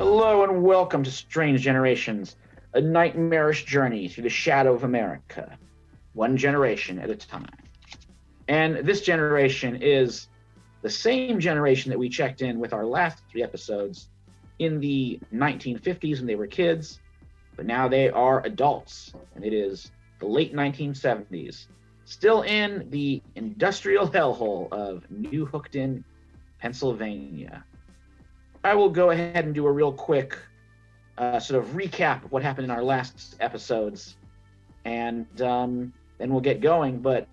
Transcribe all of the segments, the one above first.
Hello and welcome to Strange Generations, a nightmarish journey through the shadow of America, one generation at a time. And this generation is the same generation that we checked in with our last three episodes in the 1950s when they were kids, but now they are adults, and it is the late 1970s, still in the industrial hellhole of New Hookton, Pennsylvania. I will go ahead and do a real quick sort of recap of what happened in our last episodes, and then we'll get going. But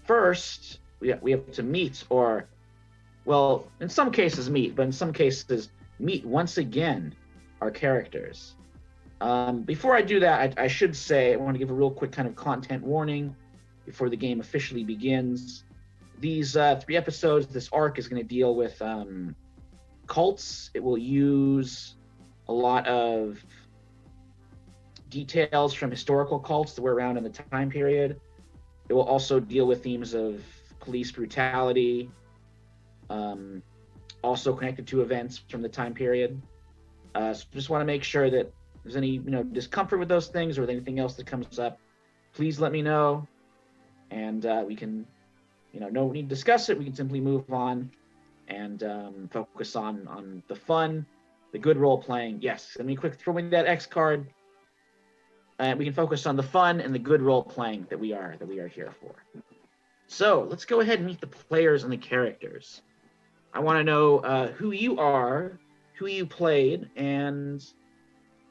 first, we have to meet, or, well, in some cases meet, but in some cases meet once again our characters. Before I do that, I should say I want to give a real quick kind of content warning before the game officially begins. These three episodes, this arc is going to deal with cults. It will use a lot of details from historical cults that were around in the time period. It will also deal with themes of police brutality, also connected to events from the time period. So just want to make sure that if there's any discomfort with those things or with anything else that comes up, please let me know, and we can no need to discuss it. We can simply move on and focus on the fun, the good role playing. Yes, let me quick throw me that X card. We can focus on the fun and the good role playing that we are here for. So let's go ahead and meet the players and the characters. I want to know who you are, who you played, and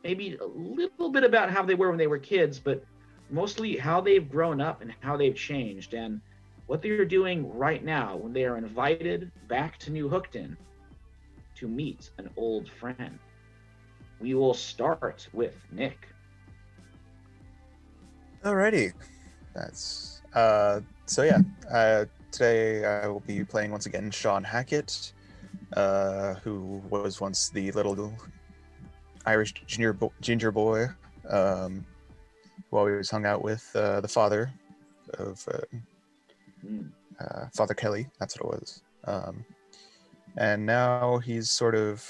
maybe a little bit about how they were when they were kids, but mostly how they've grown up and how they've changed, and what they're doing right now when they are invited back to New Hookton to meet an old friend. We will start with Nick. Alrighty, that's today I will be playing once again Sean Hackett, who was once the little Irish ginger boy, who always hung out with the father of Father Kelly. That's what it was. And now he's sort of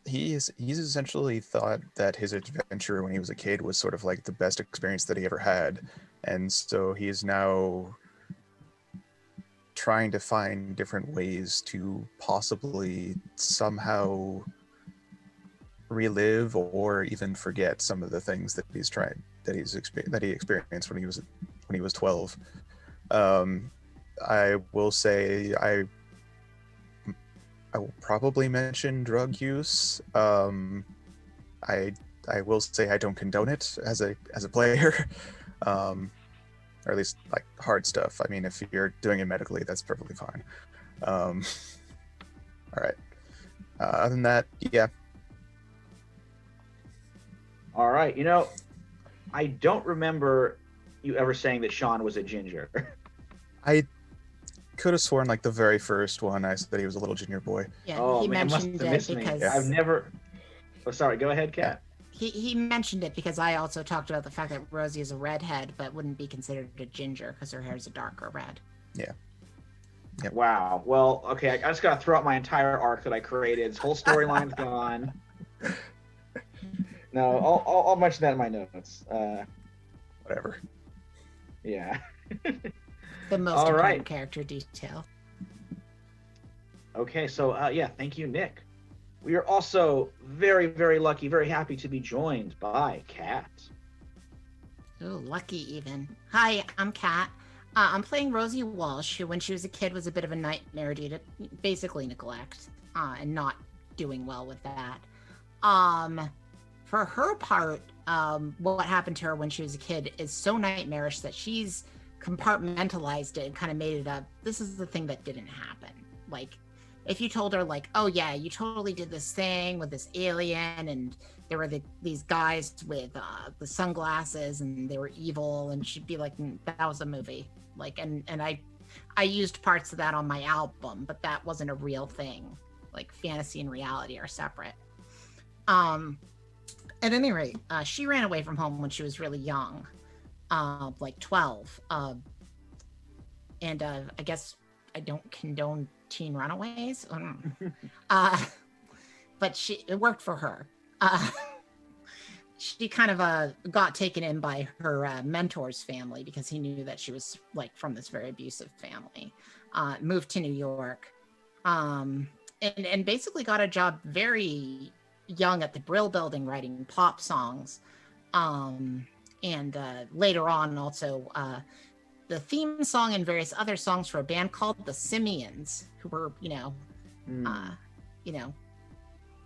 he's essentially thought that his adventure when he was a kid was sort of like the best experience that he ever had, and so he is now trying to find different ways to possibly somehow relive or even forget some of the things that he experienced when he was 12. I will say I will probably mention drug use. I will say I don't condone it as a player, or at least like hard stuff. I mean, if you're doing it medically, that's perfectly fine. All right. Other than that, yeah. All right. I don't remember you ever saying that Sean was a ginger. I could have sworn like the very first one I said he was a little junior boy. Yeah, he mentioned it because I've never. Oh, sorry. Go ahead, Kat. He mentioned it because I also talked about the fact that Rosie is a redhead, but wouldn't be considered a ginger because her hair is a darker red. Yeah. Yep. Wow. Well, okay. I just gotta throw out my entire arc that I created. This whole storyline's gone. No, I'll mention that in my notes. Whatever. Yeah. The most important character detail. Okay, so thank you, Nick. We are also very, very lucky, very happy to be joined by Kat. Oh, lucky even. Hi, I'm Kat. I'm playing Rosie Walsh, who when she was a kid was a bit of a nightmare due to basically neglect and not doing well with that. For her part, what happened to her when she was a kid is so nightmarish that she's compartmentalized it and kind of made it up. This is the thing that didn't happen. Like, if you told her, like, oh yeah, you totally did this thing with this alien, and there were these guys with the sunglasses, and they were evil, and she'd be like, that was a movie. Like, and I used parts of that on my album, but that wasn't a real thing. Like, fantasy and reality are separate. At any rate, she ran away from home when she was really young, like 12. And I guess I don't condone teen runaways. But it worked for her. She kind of got taken in by her mentor's family because he knew that she was like from this very abusive family. Moved to New York, and basically got a job very young at the Brill Building writing pop songs. And later on also the theme song and various other songs for a band called the Simians, who were,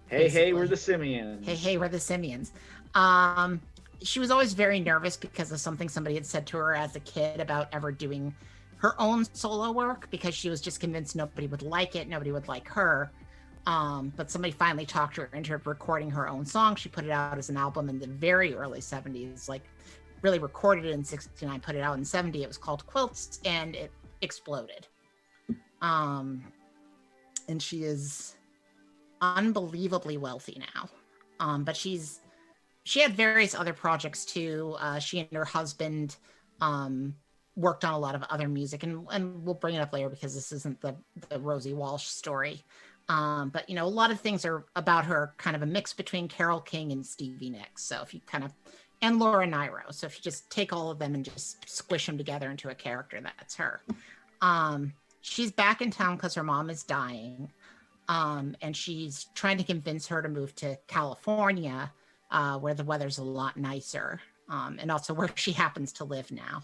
Hey, we're the Simians. Hey, we're the Simians. She was always very nervous because of something somebody had said to her as a kid about ever doing her own solo work, because she was just convinced nobody would like it, nobody would like her. But somebody finally talked her into recording her own song. She put it out as an album in the very early 70s, like really recorded it in 69, put it out in 70. It was called Quilts, and it exploded. And she is unbelievably wealthy now. But she had various other projects too. She and her husband worked on a lot of other music, and we'll bring it up later because this isn't the Rosie Walsh story. But a lot of things are about her kind of a mix between Carole King and Stevie Nicks. So if you and Laura Nyro. So if you just take all of them and just squish them together into a character, that's her. She's back in town because her mom is dying. And she's trying to convince her to move to California, where the weather's a lot nicer, and also where she happens to live now.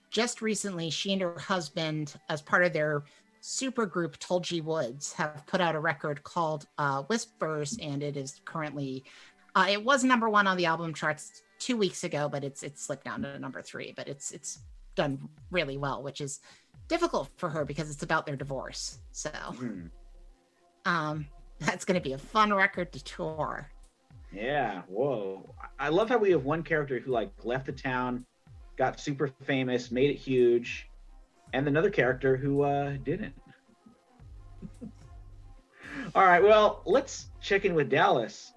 Just recently, she and her husband, as part of their super group Tulgey Woods, have put out a record called Whispers, and it is currently, it was number 1 on the album charts 2 weeks ago, but it's slipped down to number 3, but it's done really well, which is difficult for her because it's about their divorce. So that's going to be a fun record to tour. Yeah, whoa. I love how we have one character who left the town, got super famous, made it huge, and another character who didn't. All right, well, let's check in with Dallas.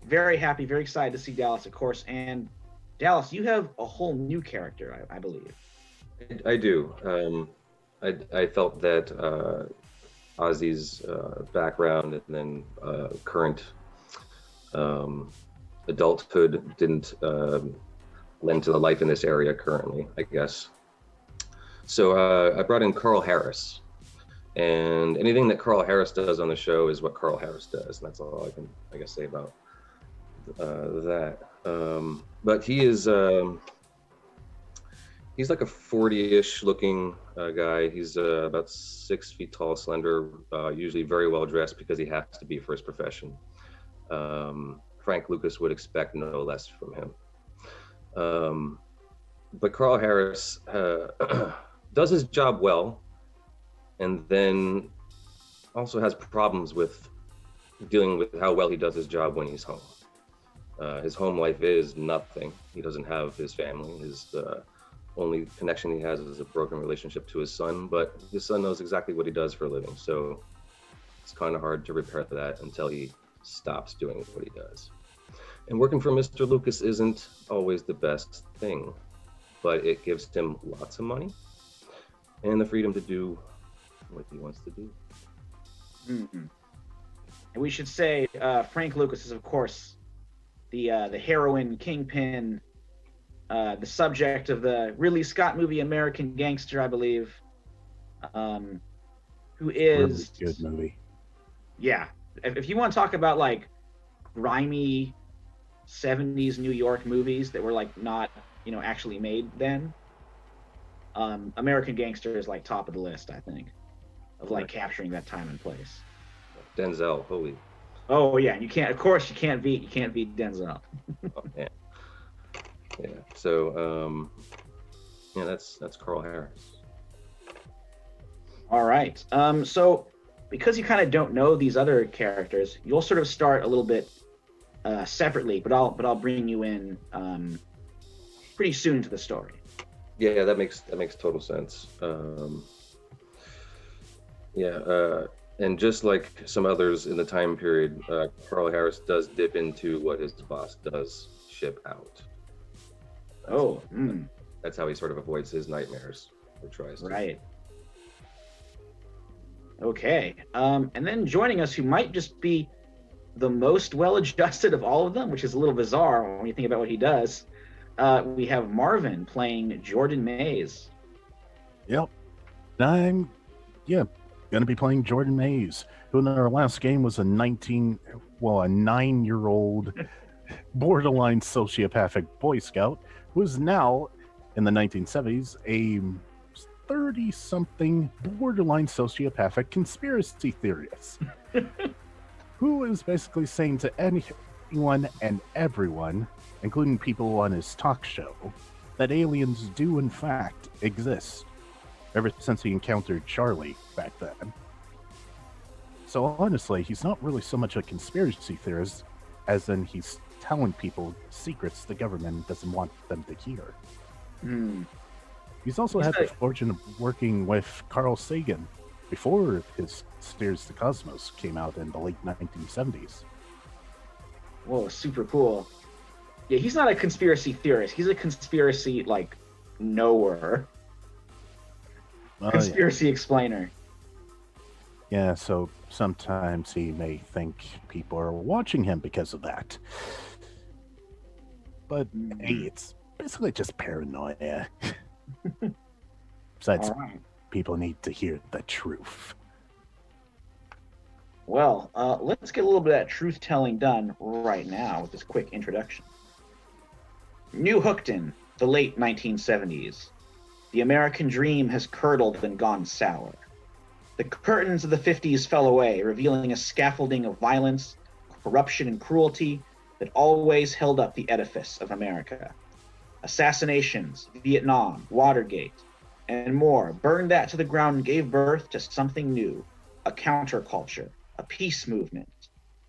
Very happy, very excited to see Dallas, of course. And Dallas, you have a whole new character, I believe. I do. I felt that Ozzy's background and then current adulthood didn't lend to the life in this area currently, I guess. So I brought in Carl Harris, and anything that Carl Harris does on the show is what Carl Harris does, and that's all I can, I guess, say about that. But he is he's like a 40-ish looking guy. He's about 6 feet tall, slender, usually very well dressed because he has to be for his profession. Frank Lucas would expect no less from him. But Carl Harris does his job well, and then also has problems with dealing with how well he does his job when he's home. His home life is nothing. He doesn't have his family. His only connection he has is a broken relationship to his son, but his son knows exactly what he does for a living. So it's kind of hard to repair that until he stops doing what he does. And working for Mr. Lucas isn't always the best thing, but it gives him lots of money and the freedom to do what he wants to do. Mm-hmm. And we should say Frank Lucas is, of course, the heroine kingpin, the subject of the Ridley Scott movie American Gangster, I believe, who is really good movie. Yeah, if you want to talk about grimy 70s New York movies that were not actually made then, American Gangster is top of the list, I think, of capturing that time and place. Denzel, holy. Oh yeah, and you can't beat Denzel. Oh, man. Yeah. So that's Carl Harris. All right. So because you kind of don't know these other characters, you'll sort of start a little bit separately, but I'll bring you in pretty soon to the story. Yeah, that makes total sense. And just like some others in the time period, Carl Harris does dip into what his boss does ship out. Oh, that's how he sort of avoids his nightmares, or tries to. Right. Okay. And then joining us, who might just be the most well-adjusted of all of them, which is a little bizarre when you think about what he does. We have Marvin playing Jordan Mays. Yep. I'm, yeah, going to be playing Jordan Mays, who in our last game was a 9-year-old borderline sociopathic Boy Scout, who is now, in the 1970s, a 30-something borderline sociopathic conspiracy theorist, who is basically saying to anyone and everyone, including people on his talk show, that aliens do in fact exist, ever since he encountered Charlie back then. So honestly, he's not really so much a conspiracy theorist as in he's telling people secrets the government doesn't want them to hear. He's also had the fortune of working with Carl Sagan before his Spheres to Cosmos came out in the late 1970s. Whoa, super cool. Yeah, he's not a conspiracy theorist. He's a conspiracy, knower. Conspiracy explainer. Yeah, so sometimes he may think people are watching him because of that. But hey, it's basically just paranoia. Besides, right. People need to hear the truth. Well, let's get a little bit of that truth-telling done right now with this quick introduction. New Hookton, the late 1970s. The American dream has curdled and gone sour. The curtains of the 50s fell away, revealing a scaffolding of violence, corruption, and cruelty that always held up the edifice of America. Assassinations, Vietnam, Watergate, and more burned that to the ground and gave birth to something new, a counterculture, a peace movement,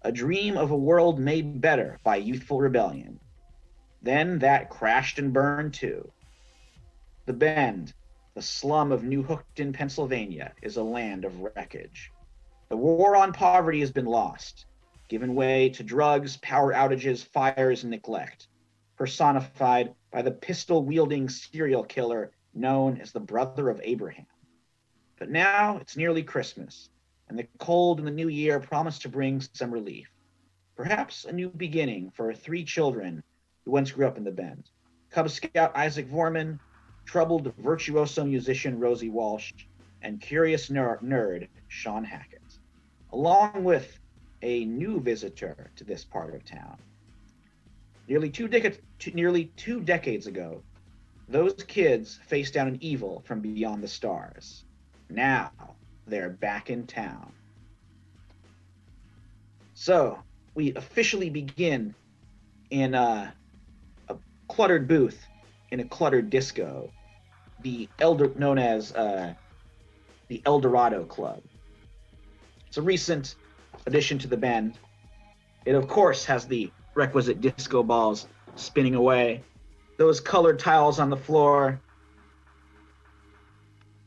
a dream of a world made better by youthful rebellion. Then that crashed and burned too. The Bend, the slum of New Hookton, Pennsylvania, is a land of wreckage. The war on poverty has been lost, given way to drugs, power outages, fires, and neglect, personified by the pistol-wielding serial killer known as the Brother of Abraham. But now it's nearly Christmas, and the cold in the new year promise to bring some relief. Perhaps a new beginning for 3 children who once grew up in the Bend. Cub Scout Isaac Vorman, troubled virtuoso musician Rosie Walsh, and curious nerd Sean Hackett, along with a new visitor to this part of town. Nearly two decades ago, those kids faced down an evil from beyond the stars. Now they're back in town. So we officially begin in a cluttered booth in a cluttered disco, known as the El Dorado Club. It's a recent addition to the Bend. It, of course, has the requisite disco balls spinning away, those colored tiles on the floor,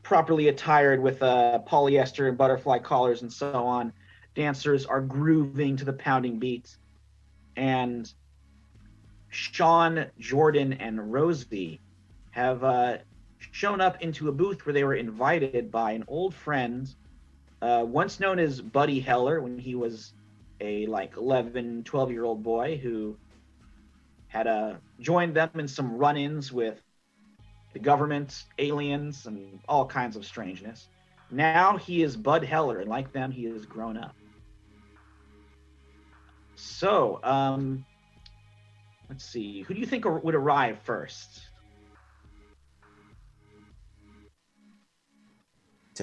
properly attired with polyester and butterfly collars and so on. Dancers are grooving to the pounding beat. And Sean, Jordan, and Rosie have shown up into a booth where they were invited by an old friend, once known as Buddy Heller, when he was a 11, 12-year-old boy who had joined them in some run-ins with the government, aliens, and all kinds of strangeness. Now he is Bud Heller, and like them, he has grown up. So, let's see. Who do you think would arrive first?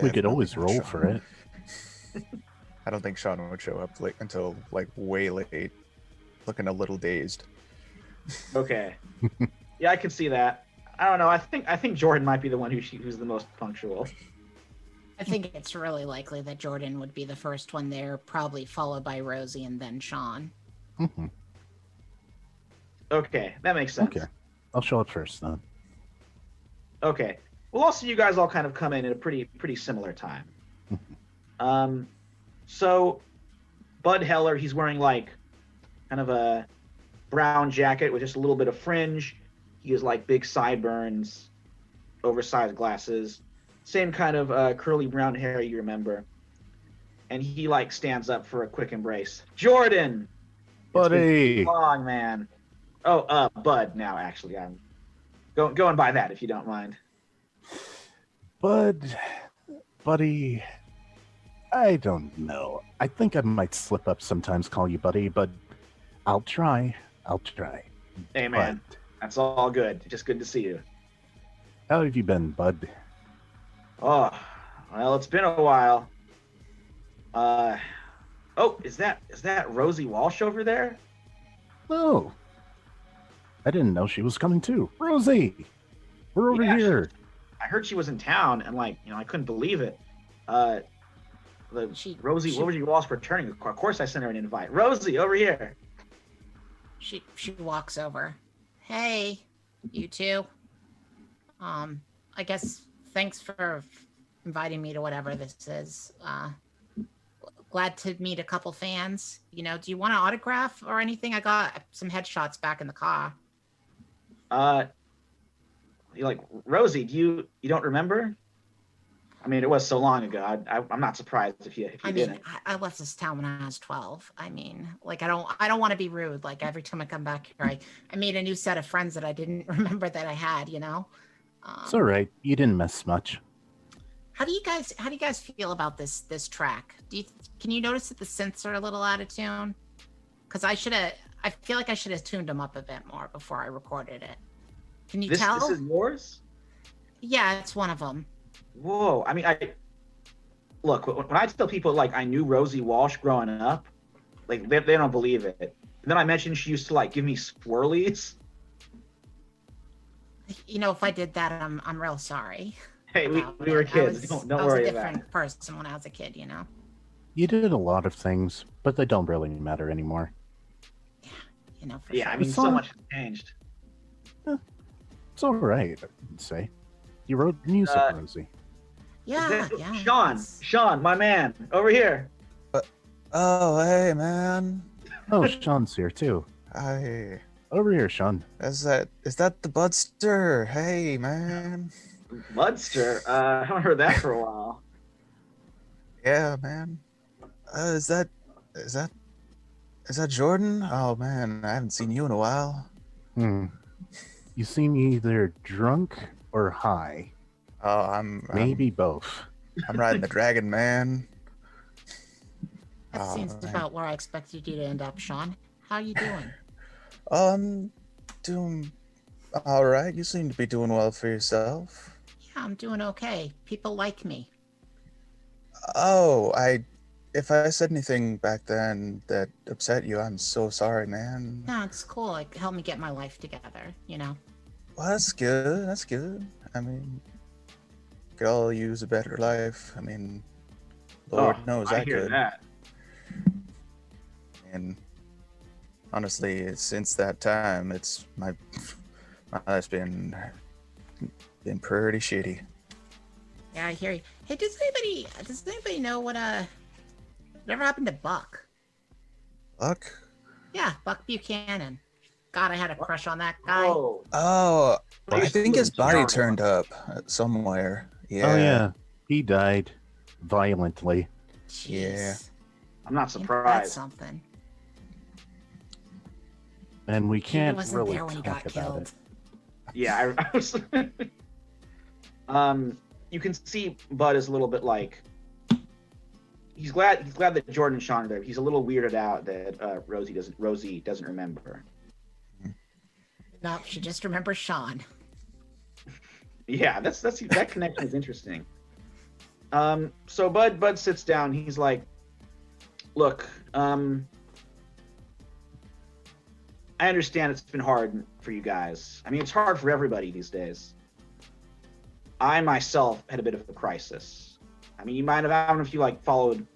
We could always roll for it. I don't think Sean would show up until way late, looking a little dazed. Okay. Yeah, I can see that. I don't know. I think Jordan might be the one who's the most punctual. I think it's really likely that Jordan would be the first one there, probably followed by Rosie and then Sean. Mm-hmm. Okay, that makes sense. Okay, I'll show up first then. Okay. Well, also you guys all kind of come in at a pretty similar time. So Bud Heller, he's wearing kind of a brown jacket with just a little bit of fringe. He has big sideburns, oversized glasses, same kind of curly brown hair you remember. and he like stands up for a quick embrace. Jordan, it's been Buddy. long, man. Oh, Bud. Now, actually, I'm going by that if you don't mind. Buddy, I don't know. I think I might slip up sometimes, call you buddy, but I'll try. Hey, man, Bud. that's all good. Just good to see you. How have you been, bud? Oh, well, it's been a while. Oh, is that Rosie Walsh over there? Oh, I didn't know she was coming too. Rosie, we're over Yeah, here. I heard she was in town, and I couldn't believe it. Rosie Walsh returning. Of course, I sent her an invite. Rosie, over here. She walks over. Hey, you two. I guess thanks for inviting me to whatever this is. Glad to meet a couple fans. Do you want an autograph or anything? I got some headshots back in the car. Rosie, you don't remember? I mean, it was so long ago. I'm not surprised if you didn't. I left this town when I was 12. I don't want to be rude. Like every time I come back here, I made a new set of friends that I didn't remember that I had. It's all right. You didn't miss much. How do you guys feel about this track? Can you notice that the synths are a little out of tune? Because I feel like I should have tuned them up a bit more before I recorded it. Can you tell? This is yours? Yeah, it's one of them. Whoa. I mean, look, when I tell people like I knew Rosie Walsh growing up, like they don't believe it. And then I mentioned she used to like give me swirlies. If I did that, I'm real sorry. Hey, we were kids. Don't worry about it. I was a different person when I was a kid, You did a lot of things, but they don't really matter anymore. Yeah, for yeah, sure. I mean, so much has changed. It's all right, I'd say. You wrote music, Rosie. Yeah. Sean, my man, over here. Oh, hey, man. Oh, Sean's here too. Hi. Over here, Sean. Is that the Budster? Hey, man. Budster? I haven't heard that for a while. Yeah, man. Is that Jordan? Oh man, I haven't seen you in a while. You seem either drunk or high. Oh, maybe both. I'm riding the dragon, man. That seems about where I expected you to end up, Sean. How you doing? I'm doing all right. You seem to be doing well for yourself. Yeah, I'm doing okay. People like me. Oh, if I said anything back then that upset you, I'm so sorry, man. No, it's cool. It helped me get my life together, Well, that's good. That's good. I mean, we could all use a better life. I mean, Lord knows I hear could. That. And honestly, since that time, it's my life's been pretty shitty. Yeah, I hear you. Hey, does anybody know whatever happened to Buck? Buck? Yeah, Buck Buchanan. God, I had a crush on that guy. Oh, I think his body turned up somewhere. Yeah. Oh yeah, he died violently. Jeez. Yeah. I'm not Ain't that surprised. something. And we He can't wasn't really there when he talk got about killed. it. Yeah, I was. You can see Bud is a little bit like he's glad that Jordan and Sean are there. He's a little weirded out that Rosie doesn't remember. No, she just remembers Sean. Yeah, that connection is interesting. So Bud sits down. He's like, "Look, I understand it's been hard for you guys. I mean, it's hard for everybody these days. I myself had a bit of a crisis. I mean, you might have, I don't know if you like followed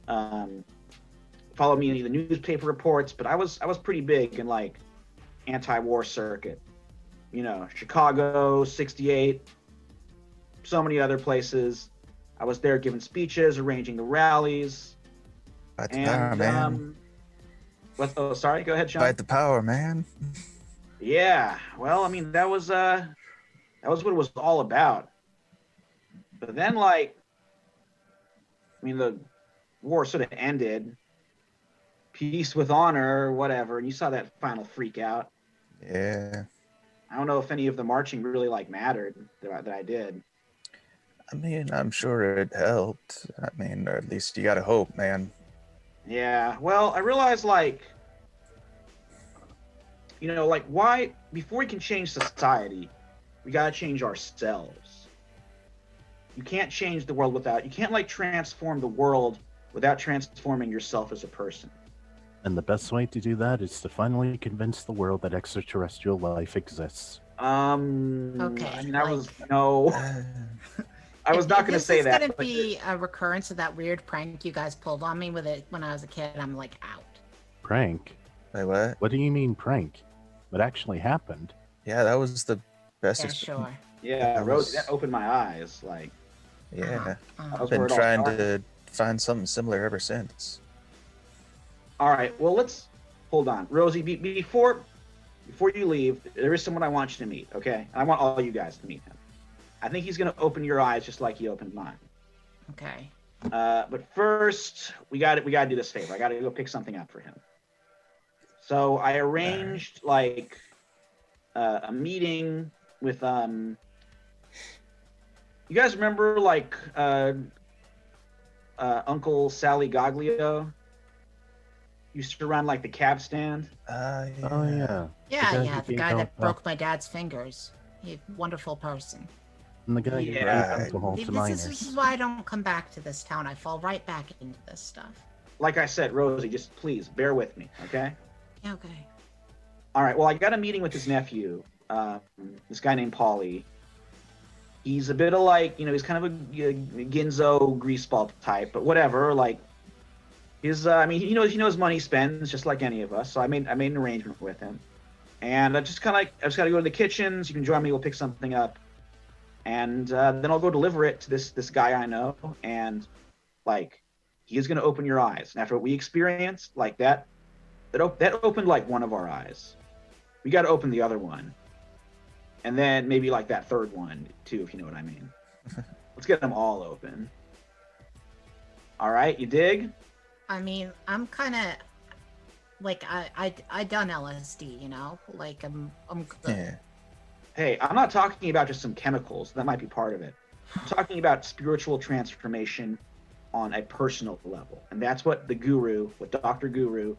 me in the newspaper reports, but I was pretty big in like anti-war circuit. Chicago, 68, so many other places. I was there giving speeches, arranging the rallies. Fight the power, man. Sorry, go ahead, Sean. Fight the power, man. Yeah, well, I mean, that was what it was all about. But then, the war sort of ended, peace with honor, whatever, and you saw that final freak out. Yeah. I don't know if any of the marching really like mattered that I did. I mean, I'm sure it helped. I mean, or at least you gotta hope, man. Yeah, well, I realized, like, you know, like, why, before we can change society, we gotta change ourselves. You can't change the world without, you can't, like, transform the world without transforming yourself as a person. And the best way to do that is to finally convince the world that extraterrestrial life exists. Okay, I mean, I was, like- no, I was not going to say that. This is going to be a recurrence of that weird prank you guys pulled on me with it when I was a kid. I'm like out. Prank? Wait, what? What do you mean prank? What actually happened? Yeah, that was the best Yeah, sure. Yeah, That Rosie, was- that opened my eyes. Like, Yeah. Uh-huh. I've been where it all trying started. to find something similar ever since. All right, well, let's hold on, Rosie. Before you leave, there is someone I want you to meet. Okay, I want all you guys to meet him. I think he's going to open your eyes just like he opened mine. Okay. But first, we got to do this favor. I got to go pick something up for him. So I arranged like a meeting with You guys remember like Uncle Sally Goglio? Used to run like the cab stand. Oh, yeah. Yeah, guy yeah, who the gave guy that out- broke my dad's fingers. He's a wonderful person. And the guy who gave Yeah. alcohol to This minors. is why I don't come back to this town. I fall right back into this stuff. Like I said, Rosie, just please bear with me, okay? Yeah, okay. All right. Well, I got a meeting with his nephew, this guy named Paulie. He's a bit of like, you know, he's kind of a Ginzo greaseball type, but whatever. Like, his, I mean, he knows money spends just like any of us. So I made an arrangement with him, and I just got to go to the kitchens. You can join me. We'll pick something up, and then I'll go deliver it to this guy I know, and like, he is going to open your eyes. And after what we experienced, like that opened like one of our eyes. We got to open the other one. And then maybe like that third one too, if you know what I mean. Let's get them all open. All right, you dig? I mean, I'm kind of like I done LSD, you know, like I'm good. Yeah. Hey, I'm not talking about just some chemicals. That might be part of it. I'm talking about spiritual transformation on a personal level. And that's what Dr. Guru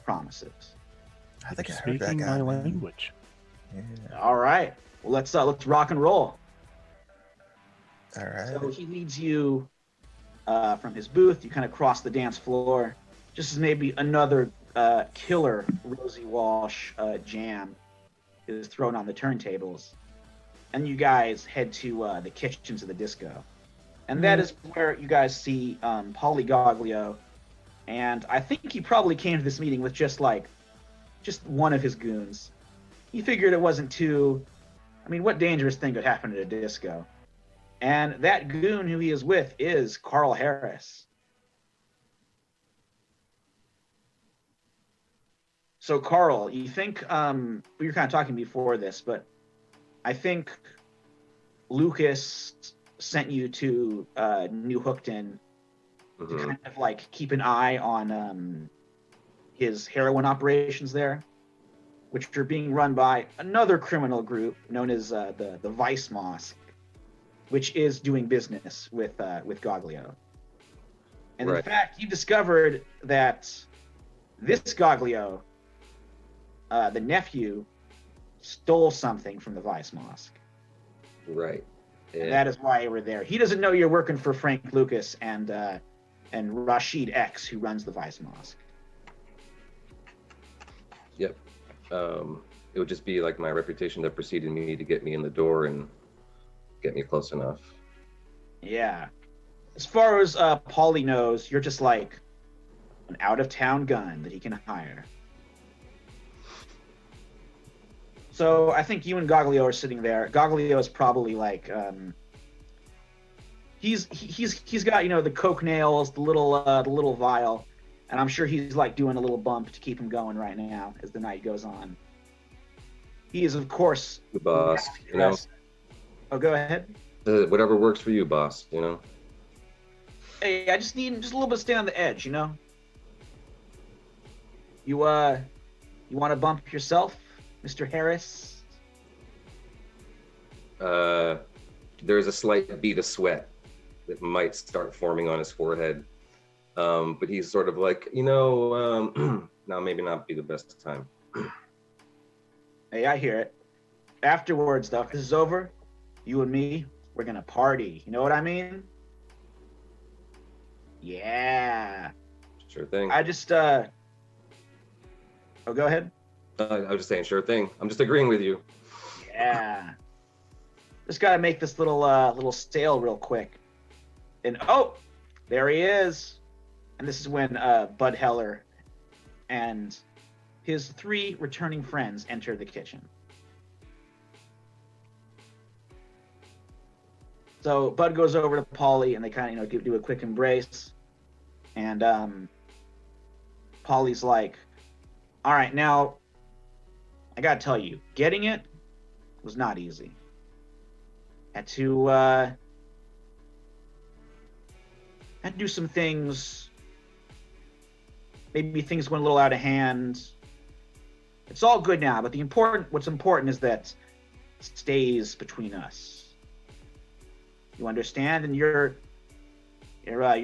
promises. I think I heard Speaking that guy. my man. language. Yeah. All right. Well, let's rock and roll. All right. So he leads you from his booth. You kind of cross the dance floor. Just as maybe another killer Rosie Walsh jam is thrown on the turntables. And you guys head to the kitchens of the disco. And that is where you guys see Paulie Goglio. And I think he probably came to this meeting with just one of his goons. He figured it wasn't too... I mean, what dangerous thing could happen at a disco? And that goon who he is with is Carl Harris. So, Carl, you think... we were kind of talking before this, but I think Lucas sent you to New Hookton to kind of like keep an eye on his heroin operations there, which are being run by another criminal group known as the Vice Mosque, which is doing business with Goglio. And in Right. fact, you discovered that this Goglio, the nephew, stole something from the Vice Mosque. Right. And Yeah. that is why we're there. He doesn't know you're working for Frank Lucas and Rashid X, who runs the Vice Mosque. Yep. It would just be like my reputation that preceded me to get me in the door and get me close enough. Yeah. As far as Paulie knows, you're just like an out-of-town gun that he can hire. So I think you and Goglio are sitting there. Goglio is probably like he's got, you know, the coke nails, the little vial, and I'm sure he's like doing a little bump to keep him going right now as the night goes on. He is, of course, The boss, you know, Oh, go ahead. whatever works for you, boss, you know. Hey, I just need just a little bit of stay on the edge, you know? You want to bump yourself, Mr. Harris? There's a slight bead of sweat that might start forming on his forehead. But he's sort of like, now maybe not be the best time. Hey, I hear it. Afterwards, though, if this is over, you and me, we're gonna party. You know what I mean? Yeah. Sure thing. I just, oh, go ahead. I was just saying, sure thing. I'm just agreeing with you. Yeah. Just gotta make this little sale real quick. And oh, there he is. And this is when Bud Heller and his 3 returning friends enter the kitchen. So Bud goes over to Polly and they kind of, do a quick embrace. And Polly's like, all right, now I gotta tell you, getting it was not easy. Had to do some things. Maybe things went a little out of hand. It's all good now, but what's important is that it stays between us. You understand? And your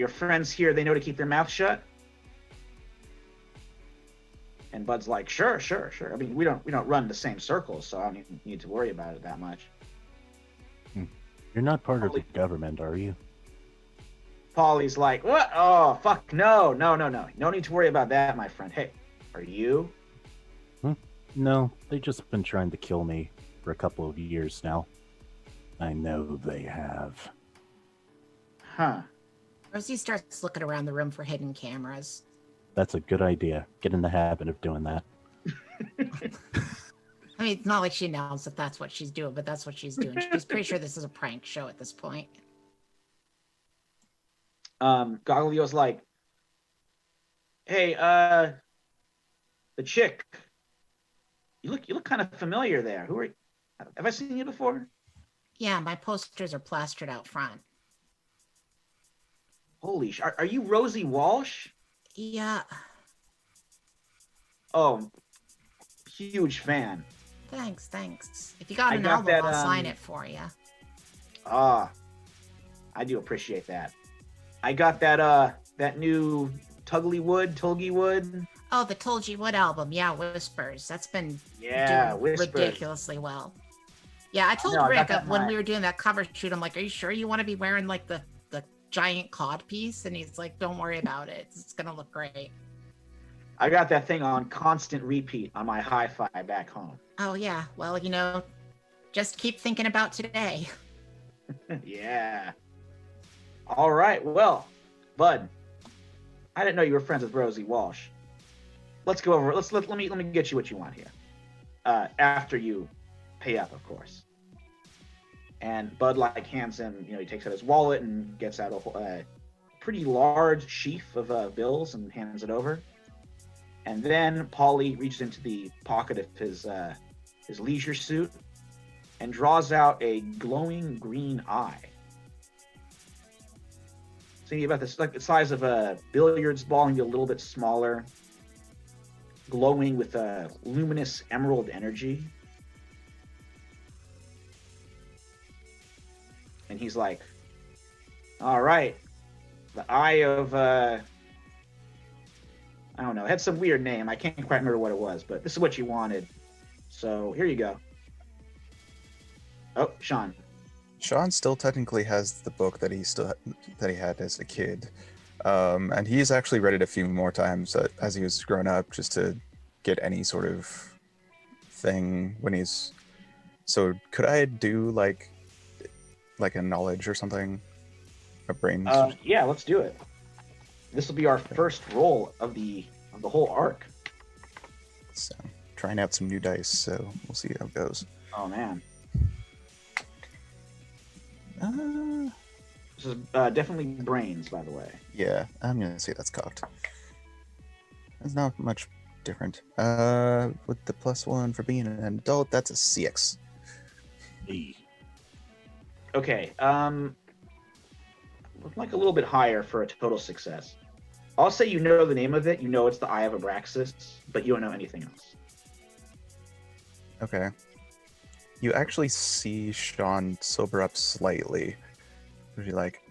friends here, they know to keep their mouth shut. And Bud's like, sure. I mean, we don't run the same circles, so I don't even need to worry about it that much. You're not part of the government, are you? Polly's like, what? Oh, fuck, no. No need to worry about that, my friend. Hey, are you? No, they've just been trying to kill me for a couple of years now. I know they have. Huh. Rosie starts looking around the room for hidden cameras. That's a good idea. Get in the habit of doing that. I mean, it's not like she announced that that's what she's doing, but that's what she's doing. She's pretty sure this is a prank show at this point. Goglio's like, hey, the chick, you look kind of familiar there. Who are you? Have I seen you before? Yeah, my posters are plastered out front. Holy are you Rosie Walsh? Yeah. Oh, huge fan. Thanks. If you got an album, I'll sign it for you. I do appreciate that. I got that new Tulgy Wood. Oh, the Tulgy Wood album. Yeah, Whispers. That's been doing Whispers. ridiculously well. Yeah, I told Rick when we were doing that cover shoot, I'm like, are you sure you want to be wearing like the giant cod piece? And he's like, don't worry about it. It's going to look great. I got that thing on constant repeat on my hi-fi back home. Oh, yeah. Well, just keep thinking about today. Yeah. All right. Well, Bud, I didn't know you were friends with Rosie Walsh. Let's go over. Let me get you what you want here. After you pay up, of course. And Bud hands him. He takes out his wallet and gets out a pretty large sheaf of bills and hands it over. And then Polly reaches into the pocket of his leisure suit and draws out a glowing green eye. Thinking about this, like the size of a billiards ball, maybe a little bit smaller, glowing with a luminous emerald energy. And he's like, all right, the eye of, I don't know, it had some weird name. I can't quite remember what it was, but this is what you wanted. So here you go. Oh, Sean. Sean still technically has the book that he had as a kid, and he's actually read it a few more times as he was growing up, just to get any sort of thing when he's. So could I do like a knowledge or something, a brains? Yeah, let's do it. This will be our first roll of the whole arc. So trying out some new dice, so we'll see how it goes. Oh man. This is definitely brains, by the way. Yeah, I'm gonna say that's cocked. That's not much different. With the +1 for being an adult, that's a CX. Hey. Okay. like a little bit higher for a total success. I'll say you know the name of it. You know it's the Eye of Abraxas, but you don't know anything else. Okay. You actually see Sean sober up slightly. Would you like?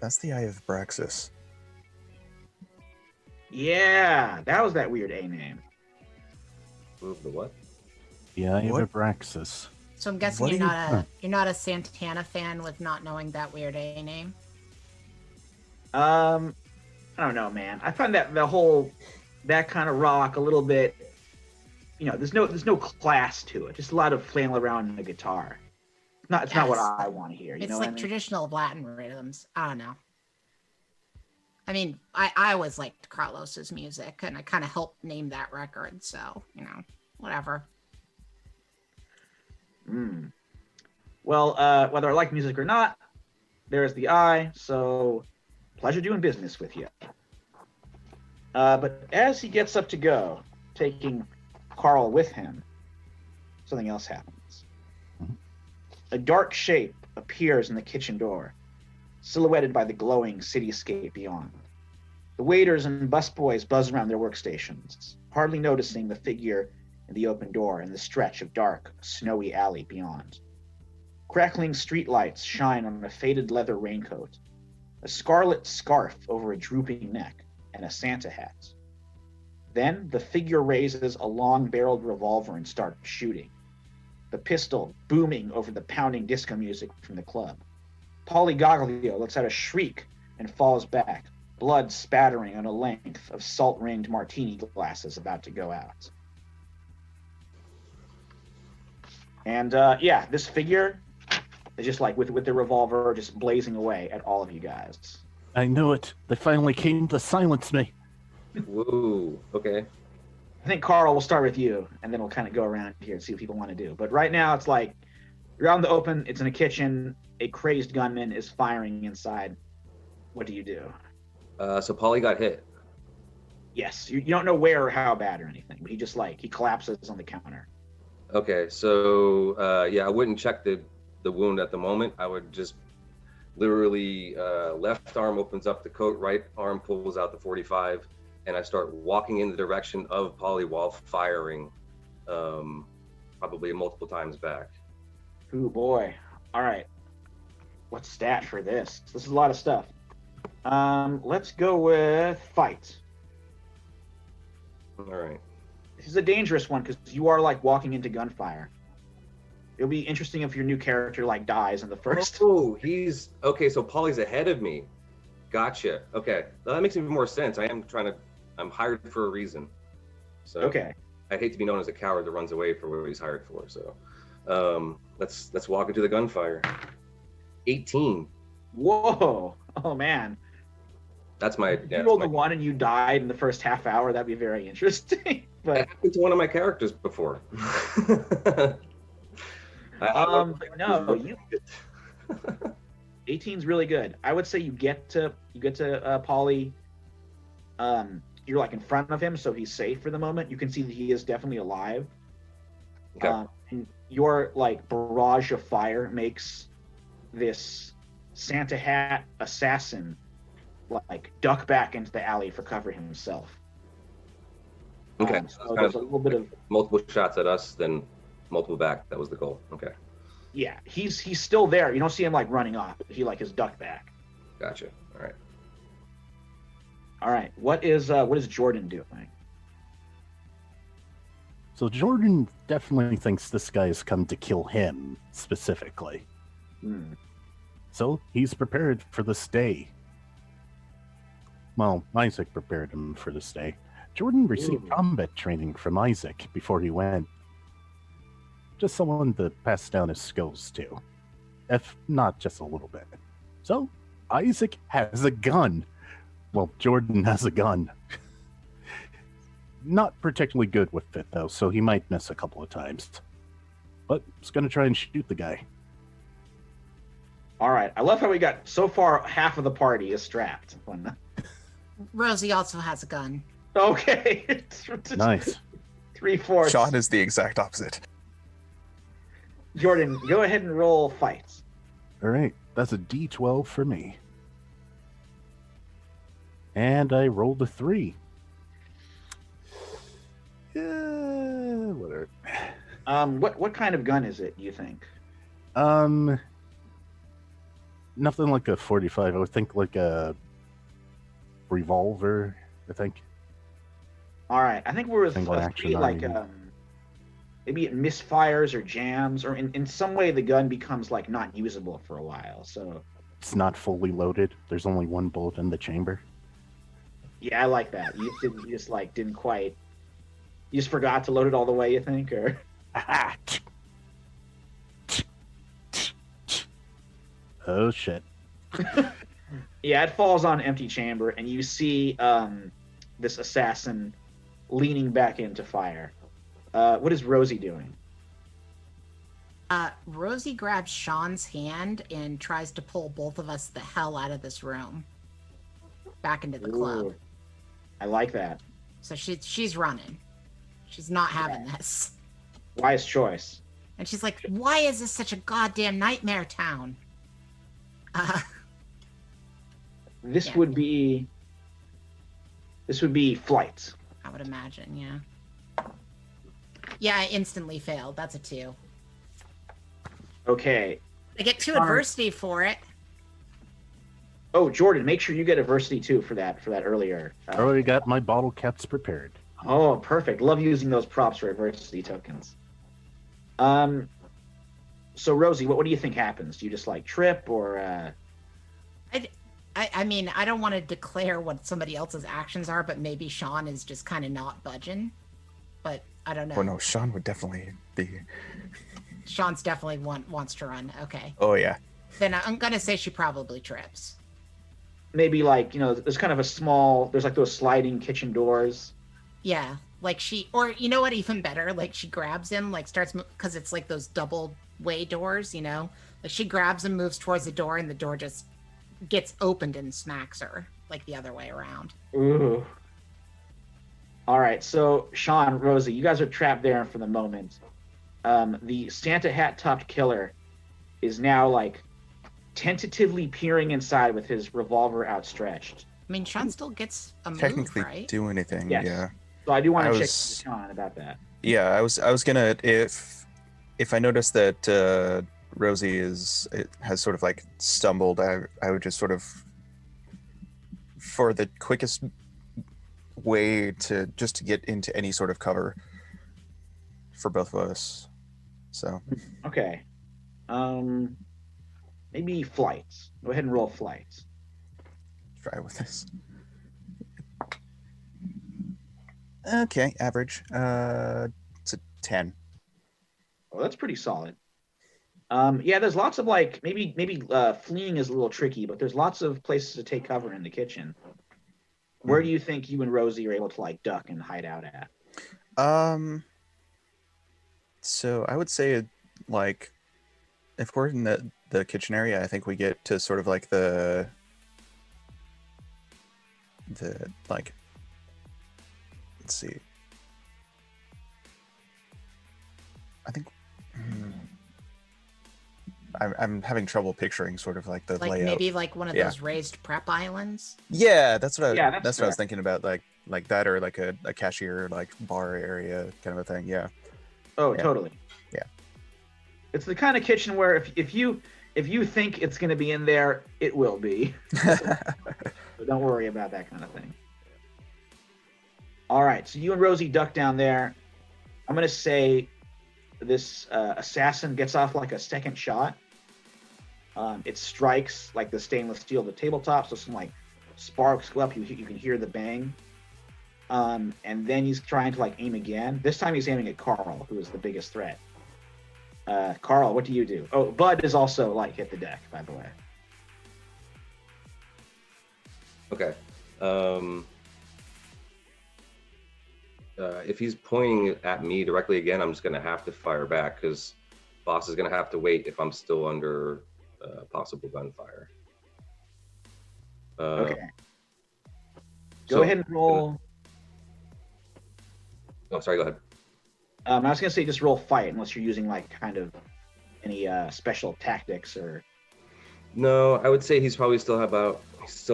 That's the Eye of Abraxas. Yeah, that was that weird A name. The what? Yeah, I have What? Abraxas. So I'm guessing What you're are you- you're not a Santana fan with not knowing that weird A name. I don't know, man. I find that that kind of rock a little bit. There's no class to it. Just a lot of flailing around in the guitar. It's not what Yes. I want to hear. You It's know like what I mean? traditional Latin rhythms. I don't know. I mean, I always liked Carlos's music, and I kind of helped name that record. So whatever. Well, whether I like music or not, there's the Eye. So, pleasure doing business with you. But as he gets up to go, taking Carl with him, something else happens. A dark shape appears in the kitchen door, silhouetted by the glowing cityscape beyond. The waiters and busboys buzz around their workstations, hardly noticing the figure in the open door and the stretch of dark, snowy alley beyond. Crackling streetlights shine on a faded leather raincoat, a scarlet scarf over a drooping neck, and a Santa hat. Then the figure raises a long-barreled revolver and starts shooting, the pistol booming over the pounding disco music from the club. Polly Goglio lets out a shriek and falls back, blood spattering on a length of salt-ringed martini glasses about to go out. And this figure is just like with the revolver just blazing away at all of you guys. I knew it. They finally came to silence me. Whoa. Okay. I think Carl will start with you, and then we'll kind of go around here and see what people want to do. But right now, it's like you're out in the open. It's in a kitchen. A crazed gunman is firing inside. What do you do? So Polly got hit. Yes, you don't know where or how bad or anything, but he collapses on the counter. Okay. So I wouldn't check the wound at the moment. I would just literally left arm opens up the coat, right arm pulls out the 45, and I start walking in the direction of Polly while firing, probably multiple times back. Ooh, boy. All right. What's stat for this? This is a lot of stuff. Let's go with fight. All right. This is a dangerous one because you are like walking into gunfire. It'll be interesting if your new character like dies in the first. Oh, he's okay. So Polly's ahead of me. Gotcha. Okay, well, that makes even more sense. I'm hired for a reason. So Okay. I hate to be known as a coward that runs away from what he's hired for. So let's walk into the gunfire. 18. Whoa. Oh man. That's my. If you rolled a 1 and you died in the first half hour, that'd be very interesting. But That happened to one of my characters before. no, you 18's really good. I would say you get to Polly. You're like in front of him, so he's safe for the moment. You can see that he is definitely alive. Okay. And your like barrage of fire makes this Santa hat assassin like duck back into the alley for cover himself. Okay. So there's a little bit of multiple shots at us, then multiple back. That was the goal. Okay. yeah. He's still there. You don't see him like running off. He like is ducked back. Gotcha. All right. All right. What is Jordan doing? So Jordan definitely thinks this guy has come to kill him specifically. So he's prepared for this day. Well, Isaac prepared him for this day. Jordan received combat training from Isaac before he went. Just someone to pass down his skills to, if not just a little bit. So Isaac has a gun. Well, Jordan has a gun. Not particularly good with it, though, so he might miss a couple of times. But he's going to try and shoot the guy. All right. I love how we got so far half of the party is strapped. Rosie also has a gun. Okay. Nice. 3/4. Sean is the exact opposite. Jordan, go ahead and roll fights. All right, that's a D12 for me. And I rolled a 3. Yeah, whatever. What kind of gun is it, do you think? Nothing like a 45. I would think like a revolver, I think. All right, I think we're with Single a action 3, like arm. maybe it misfires or jams, or in some way the gun becomes like not usable for a while. So It's not fully loaded. There's only one bullet in the chamber. yeah, I like that. You just like didn't quite. You just forgot to load it all the way. You think, or Aha! Oh shit. yeah, it falls on an empty chamber, and you see this assassin leaning back into fire. What is Rosie doing? Rosie grabs Sean's hand and tries to pull both of us the hell out of this room, back into the club. Ooh, I like that. So she's running. She's not having this. Wise choice. And she's like, "Why is this such a goddamn nightmare town?" This Yeah. would be flight. I would imagine, yeah. Yeah, I instantly failed. That's a 2. Okay. I get 2 Alright. adversity for it. Oh, Jordan, make sure you get adversity too for that earlier. I already got my bottle caps prepared. Oh, perfect. Love using those props for adversity tokens. So Rosie, what do you think happens? Do you just like trip or I mean, I don't want to declare what somebody else's actions are, but maybe Sean is just kind of not budging. But I don't know. Oh no, Sean would definitely be. Sean's definitely wants to run. Okay. Oh yeah. Then I'm going to say she probably trips. maybe like, there's kind of there's like those sliding kitchen doors. Yeah. Like or you know what, even better, like she grabs him, like starts, because it's like those double way doors, like she grabs him, moves towards the door, and the door just gets opened and smacks her, like the other way around. Ooh. All right, so Sean, Rosie, you guys are trapped there for the moment. The Santa hat-topped killer is now like tentatively peering inside with his revolver outstretched. I mean, Sean still gets a move, Technically right? do anything. Yes. Yeah. So I do want I to check was- with Sean about that. Yeah, I was gonna, if I notice that Rosie has sort of like stumbled, I would just sort of, for the quickest way to get into any sort of cover for both of us. So Okay. Maybe flights. Go ahead and roll flights. try with this. Okay, average. It's a 10. Oh, that's pretty solid. Yeah, there's lots of like maybe fleeing is a little tricky, but there's lots of places to take cover in the kitchen. Where do you think you and Rosie are able to like duck and hide out at? So I would say, like, if we're in the kitchen area, I think we get to sort of like the like, let's see. I think I'm having trouble picturing sort of like the Like layout. maybe like one of Yeah. those raised prep islands. Yeah, that's what Yeah, that's that's what I was fair. thinking about, like that, or like a cashier like bar area kind of a thing. Yeah. Oh, Yeah. totally. Yeah. It's the kind of kitchen where if you think it's going to be in there, it will be. So don't worry about that kind of thing. All right, so you and Rosie duck down there. I'm going to say this assassin gets off like a second shot. It strikes like the stainless steel of the tabletop, so some like sparks go up. You can hear the bang. And then he's trying to like aim again. This time he's aiming at Carl, who is the biggest threat. Carl, what do you do? Oh, Bud is also like hit the deck, by the way. Okay. If he's pointing at me directly again, I'm just going to have to fire back, because boss is going to have to wait if I'm still under possible gunfire. Okay. Go so- ahead and roll. Oh, sorry, go ahead. I was gonna say just roll fight, unless you're using like kind of any special tactics or No, I would say he still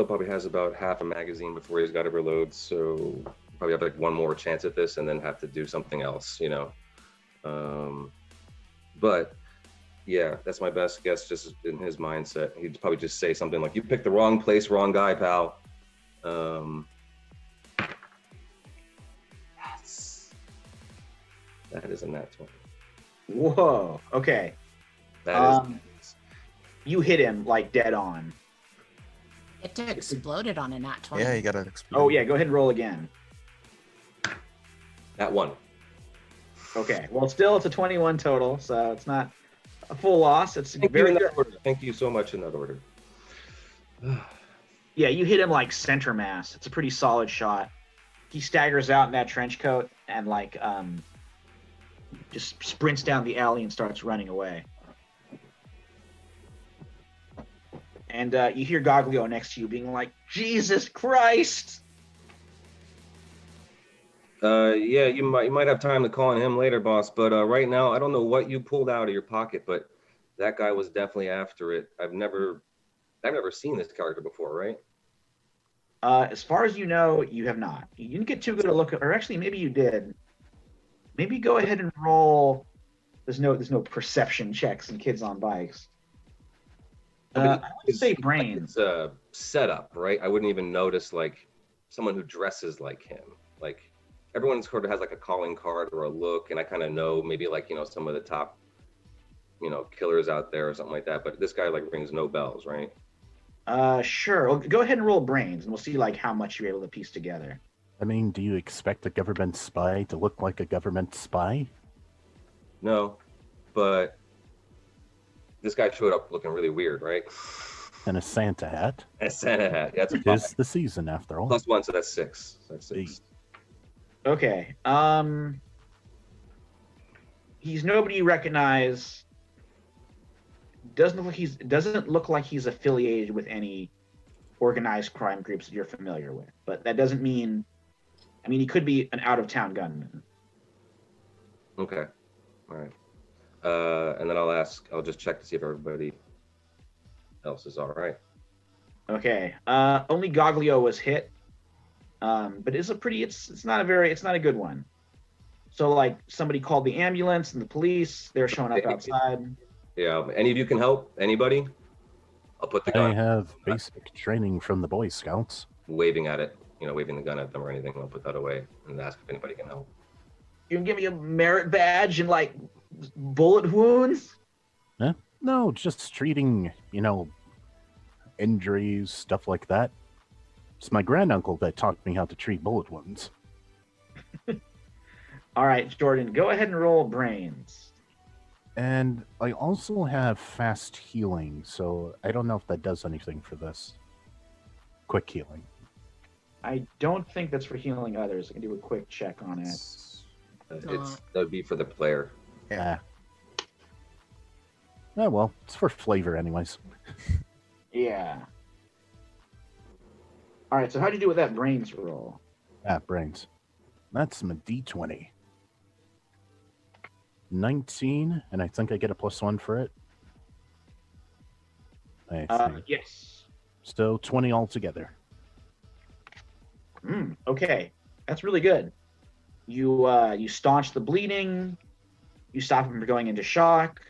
probably has about half a magazine before he's got to reload. So probably have like one more chance at this, and then have to do something else, you know. But yeah, that's my best guess. Just in his mindset, he'd probably just say something like, "You picked the wrong place, wrong guy, pal." That is a nat 20. Whoa. Okay. That is. You hit him like dead on. It exploded on a nat 20. Yeah, you gotta explode. Oh yeah, go ahead and roll again. That one. Okay. Well, still it's a 21 total, so it's not a full loss. It's very good. Thank you so much in that order. Yeah, you hit him like center mass. It's a pretty solid shot. He staggers out in that trench coat and like just sprints down the alley and starts running away. And you hear Goglio next to you being like, "Jesus Christ!" Yeah, you might have time to call on him later, boss. But right now, I don't know what you pulled out of your pocket, but that guy was definitely after it. I've never seen this character before, right? As far as you know, you have not. You didn't get too good a look, or actually, maybe you did. Maybe go ahead and roll. There's no perception checks in Kids on Bikes. I would say brains. It's setup, right? I wouldn't even notice like someone who dresses like him. Like everyone sort of has like a calling card or a look, and I kind of know maybe like, you know, some of the top, you know, killers out there or something like that. But this guy like rings no bells, right? Sure. Well, go ahead and roll brains, and we'll see like how much you're able to piece together. I mean, do you expect a government spy to look like a government spy? No, but this guy showed up looking really weird, right? And a Santa hat. A Santa hat. That's a Tis the season, after all. +1, so that's 6. That's 6. Okay. He's nobody you recognize. Doesn't look like he's affiliated with any organized crime groups that you're familiar with. But that doesn't mean. I mean, he could be an out-of-town gunman. Okay. All right. And then I'll just check to see if everybody else is all right. Okay. Only Goglio was hit. But it's not a good one. So like somebody called the ambulance and the police, they're showing up outside. Yeah. Any of you can help? Anybody? I'll put the gun. I have basic training from the Boy Scouts. Waving at it, you know, waving the gun at them or anything. I'll put that away and ask if anybody can help. You can give me a merit badge and like bullet wounds? Huh? No, just treating, you know, injuries, stuff like that. It's my granduncle that taught me how to treat bullet wounds. All right, Jordan, go ahead and roll brains. And I also have fast healing, so I don't know if that does anything for this. Quick healing. I don't think that's for healing others. I can do a quick check on it. That would be for the player. Yeah. Oh, well, it's for flavor anyways. Yeah. All right, so how'd you do with that brains roll? Brains. That's my D20. 19, and I think I get a +1 for it. Yes. So 20 altogether. Okay, that's really good. You staunch the bleeding. You stop him from going into shock.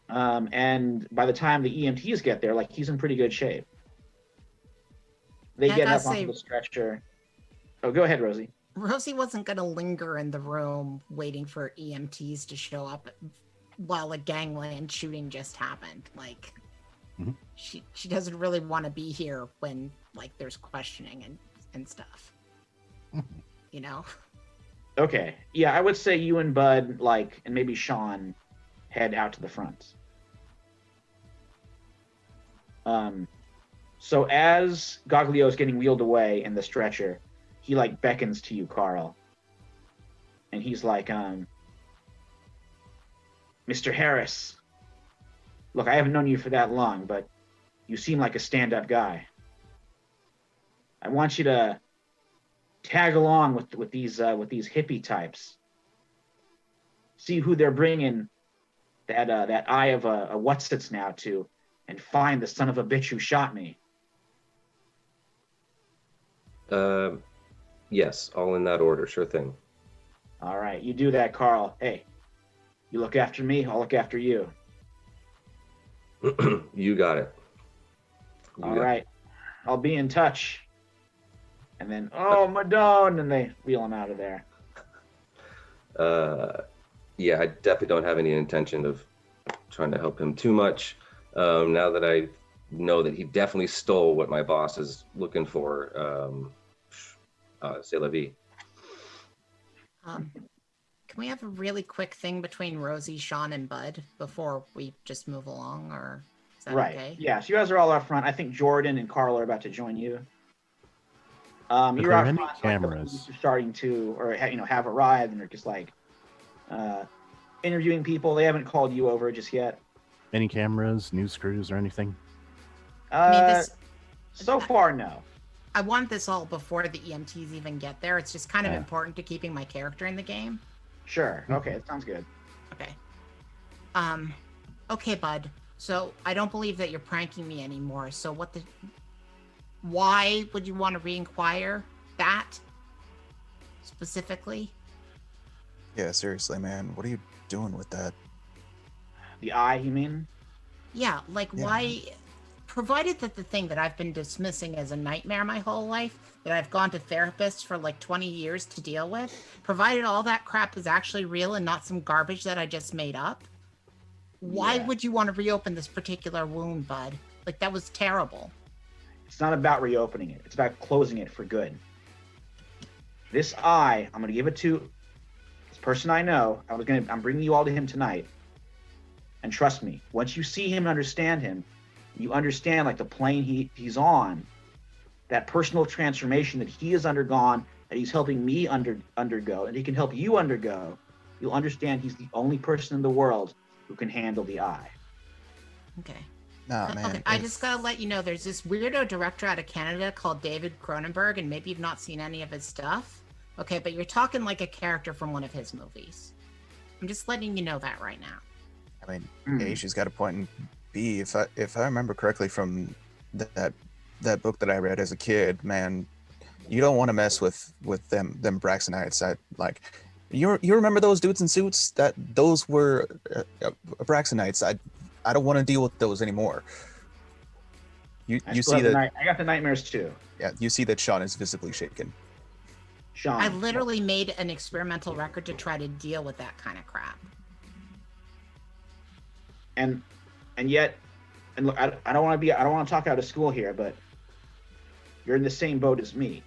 And by the time the EMTs get there, like he's in pretty good shape. They get up onto the stretcher. Oh, go ahead, Rosie. Rosie wasn't going to linger in the room waiting for EMTs to show up while a gangland shooting just happened. Like, she doesn't really want to be here when like there's questioning and stuff. You know? Okay. Yeah, I would say you and Bud, like, and maybe Sean head out to the front. So as Goglio is getting wheeled away in the stretcher, he like beckons to you, Carl. And he's like, Mr. Harris, look, I haven't known you for that long, but you seem like a stand-up guy. I want you to tag along with these hippie types. See who they're bringing that eye of a what's-its now to, and find the son of a bitch who shot me. Yes, all in that order. Sure thing. All right, you do that, Carl. Hey, you look after me, I'll look after you. You got it. All right, I'll be in touch. And then, oh, Madone, and they wheel him out of there. Yeah, I definitely don't have any intention of trying to help him too much. Now that I know that he definitely stole what my boss is looking for, c'est la vie. Can we have a really quick thing between Rosie, Sean, and Bud before we just move along, or is that Right. okay? Yeah, so you guys are all out front. I think Jordan and Carl are about to join you. Are You're there out any front, like, cameras? you're starting to, or have arrived, and they're just like interviewing people. They haven't called you over just yet. Any cameras, news crews, or anything? I mean, this. So far, no. I want this all before the EMTs even get there. It's just kind of Yeah. important to keeping my character in the game. Sure. Okay, that sounds good. Okay. Okay, Bud. So I don't believe that you're pranking me anymore. So why would you want to re-inquire that specifically? Yeah, seriously, man. What are you doing with that? The eye, you mean? Yeah, like Yeah. why? Provided that the thing that I've been dismissing as a nightmare my whole life, that I've gone to therapists for like 20 years to deal with, provided all that crap is actually real and not some garbage that I just made up, why Yeah. would you want to reopen this particular wound, Bud? Like, that was terrible. It's not about reopening it. It's about closing it for good. This eye, I'm going to give it to this person I know. I'm bringing you all to him tonight. And trust me, once you see him and understand him, you understand like the plane he's on, that personal transformation that he has undergone, that he's helping me undergo, and he can help you undergo. You'll understand he's the only person in the world who can handle the eye. Okay. Nah, man. Okay, I just gotta let you know, there's this weirdo director out of Canada called David Cronenberg, and maybe you've not seen any of his stuff. Okay, but you're talking like a character from one of his movies. I'm just letting you know that right now. I mean, A, she's got a point, and B, if I remember correctly from that book that I read as a kid, man, you don't want to mess with them Braxtonites. You remember those dudes in suits? Those were Braxtonites. I don't want to deal with those anymore. You see that? I got the nightmares too. Yeah, you see that Sean is visibly shaken. Sean. I literally made an experimental record to try to deal with that kind of crap. And yet, and look, I don't want to talk out of school here, but you're in the same boat as me.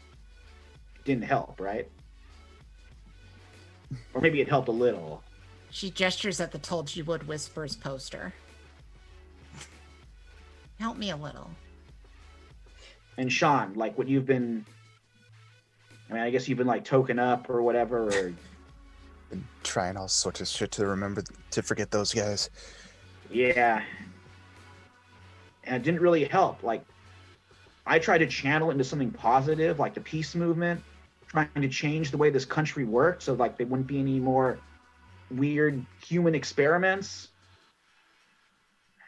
It didn't help, right? Or maybe it helped a little. She gestures at the Told You Would Whispers poster. Help me a little. And Sean, like what you've been, I guess you've been like token up or whatever, or Been trying all sorts of shit to forget those guys. yeah. And it didn't really help. Like, I tried to channel it into something positive, like the peace movement, trying to change the way this country worked so like there wouldn't be any more weird human experiments.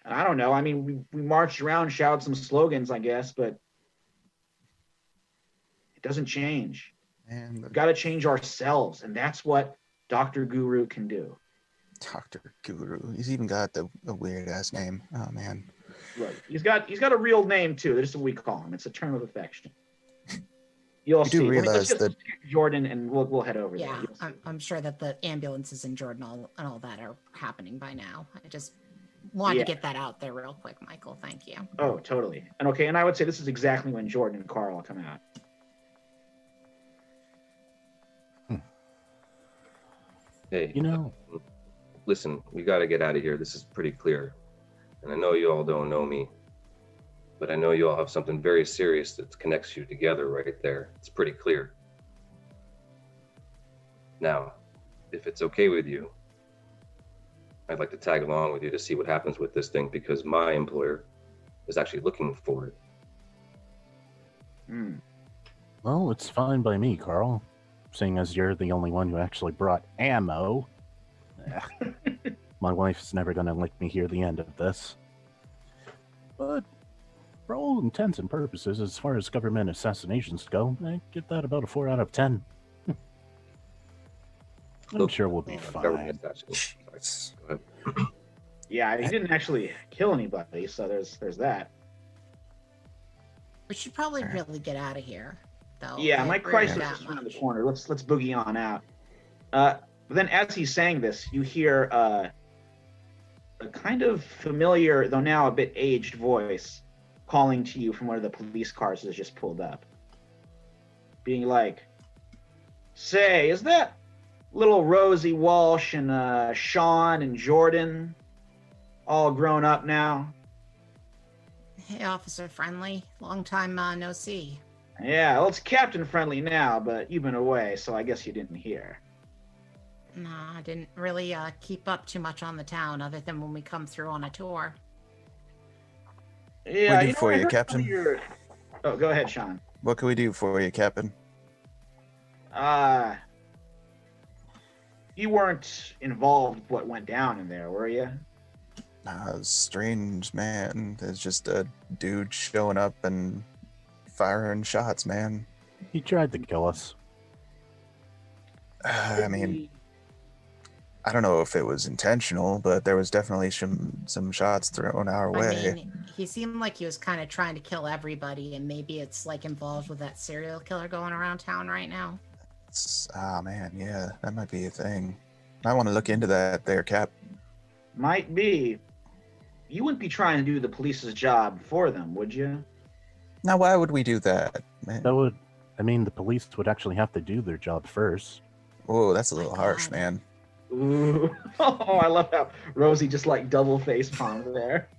And I don't know. I mean, we marched around, shouted some slogans, I guess, but it doesn't change. And We've got to change ourselves, and that's what Dr. Guru can do. Dr. Guru, he's even got the weird ass name. Oh man. Right. He's got a real name too. That's what we call him. It's a term of affection. You'll You do see. realize Let's that- get Jordan, and we'll head over Yeah, there. You'll see. I'm sure that the ambulances in Jordan and all that are happening by now. I just wanted Yeah. to get that out there real quick, Michael. Thank you. Oh, totally. And okay, and I would say this is exactly when Jordan and Carl come out. Hey, You know, listen, we got to get out of here. This is pretty clear. And I know you all don't know me, but I know you all have something very serious that connects you together right there. It's pretty clear. Now, if it's okay with you, I'd like to tag along with you to see what happens with this thing because my employer is actually looking for it. Hmm. well, it's fine by me, Carl. Seeing as you're the only one who actually brought ammo. My wife's never going to let me hear the end of this. But for all intents and purposes, as far as government assassinations go, I give that about a 4 out of 10. I'm sure we'll be Government fine. assassination. Jeez. Go ahead. Yeah, he didn't actually kill anybody, so there's that. We should probably really get out of here, though. Yeah, I my agree with Chrysler's that just around the much. corner. Let's boogie on out. But then, as he's saying this, you hear a kind of familiar, though now a bit aged voice calling to you from one of the police cars that's just pulled up, being like, "Say, is that little Rosie Walsh and Sean and Jordan all grown up now?" Hey, Officer Friendly. Long time no see. Yeah, well, it's Captain Friendly now, but you've been away, so I guess you didn't hear. No, I didn't really keep up too much on the town other than when we come through on a tour. Yeah, do for I you, heard some Captain? of your- Oh, go ahead, Sean. What can we do for you, Captain? You weren't involved with what went down in there, were you? Strange, man. There's just a dude showing up and firing shots, man. He tried to kill us. I mean, I don't know if it was intentional, but there was definitely some shots thrown our way. I mean, he seemed like he was kind of trying to kill everybody, and maybe it's like involved with that serial killer going around town right now. Man, yeah, that might be a thing. I want to look into that there, Cap. Might be. You wouldn't be trying to do the police's job for them, would you? Now, why would we do that, man? The police would actually have to do their job first. Whoa, that's a little My harsh, God. man. Ooh. Oh, I love how Rosie just like double face palmed there.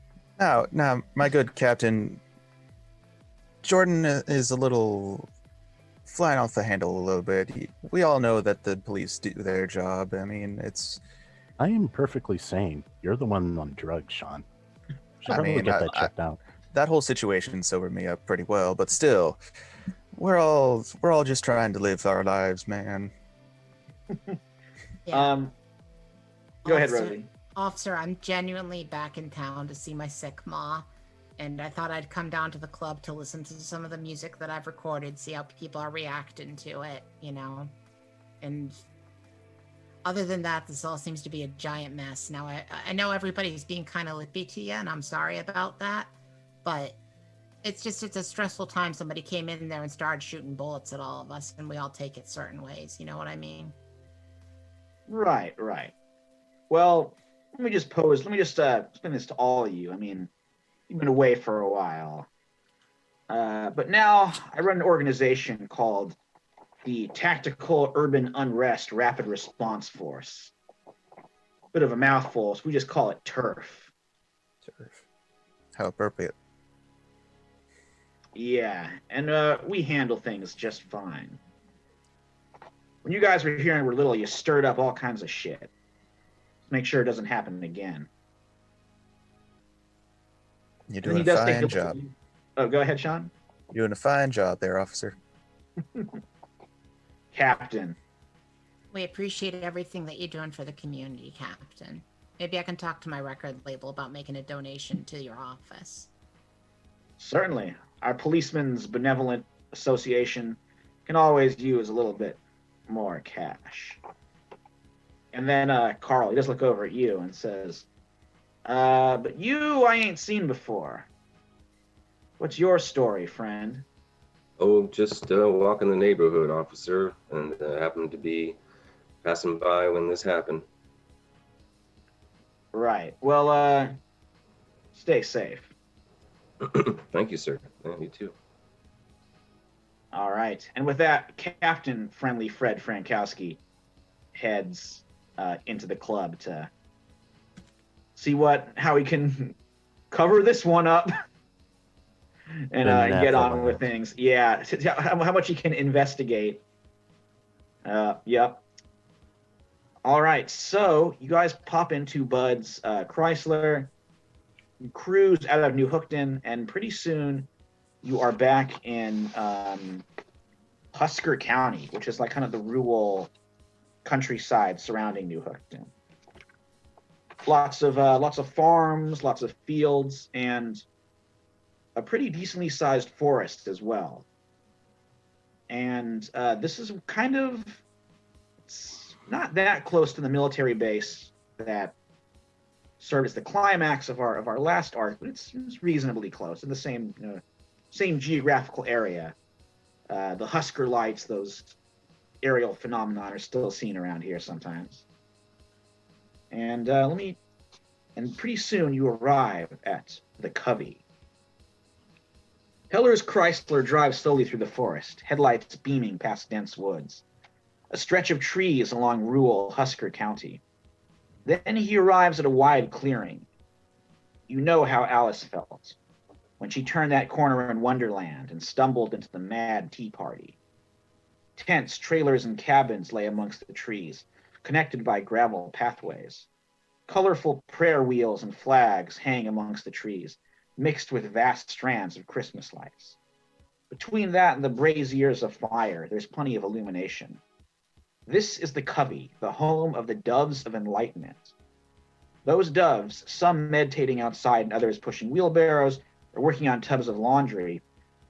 Now, my good Captain, Jordan is a little flying off the handle a little bit. We all know that the police do their job. I mean, I am perfectly sane. You're the one on drugs, Sean. Should I probably mean, get that checked out. that whole situation sobered me up pretty well, but still, we're all just trying to live our lives, man. Yeah. Go ahead, Officer- Rosie. Officer, I'm genuinely back in town to see my sick ma, and I thought I'd come down to the club to listen to some of the music that I've recorded, see how people are reacting to it, And other than that, this all seems to be a giant mess. Now, I know everybody's being kind of lippy to you, and I'm sorry about that, but it's a stressful time. Somebody came in there and started shooting bullets at all of us, and we all take it certain ways. You know what I mean? Right. Well, let me just explain this to all of you. I mean, you've been away for a while. But now I run an organization called the Tactical Urban Unrest Rapid Response Force. Bit of a mouthful, so we just call it TURF. How appropriate. Yeah, and we handle things just fine. When you guys were here and were little, you stirred up all kinds of shit. Let's make sure it doesn't happen again. You're And then doing a fine job. Oh, go ahead, Sean. You're doing a fine job there, officer. Captain. We appreciate everything that you're doing for the community, Captain. Maybe I can talk to my record label about making a donation to your office. Certainly. Our Policemen's Benevolent Association can always use a little bit more cash. And then Carl, he does look over at you and says, but you I ain't seen before. What's your story, friend? Oh, just walking the neighborhood, officer, and happened to be passing by when this happened. Right. Well, stay safe. Thank you, sir. And you too. All right. And with that, Captain Friendly Fred Frankowski heads into the club to see how he can cover this one up and get on with things. Yeah, how much he can investigate. Yep. All right, so you guys pop into Bud's Chrysler, you cruise out of New Hookton, and pretty soon you are back in Husker County, which is like kind of the rural countryside surrounding New Hookton. Lots of farms, lots of fields, and a pretty decently sized forest as well. And this is kind of, it's not that close to the military base that served as the climax of our last arc, but it's reasonably close in the same geographical area. The Husker lights, those aerial phenomenon, are still seen around here sometimes. And and pretty soon you arrive at the Covey. Heller's Chrysler drives slowly through the forest, headlights beaming past dense woods. A stretch of trees along rural Husker County. Then he arrives at a wide clearing. You know how Alice felt when she turned that corner in Wonderland and stumbled into the mad tea party. Tents, trailers, and cabins lay amongst the trees, connected by gravel pathways. Colorful prayer wheels and flags hang amongst the trees, mixed with vast strands of Christmas lights. Between that and the braziers of fire, there's plenty of illumination. This is the Covey, the home of the Doves of Enlightenment. Those doves, some meditating outside and others pushing wheelbarrows or working on tubs of laundry,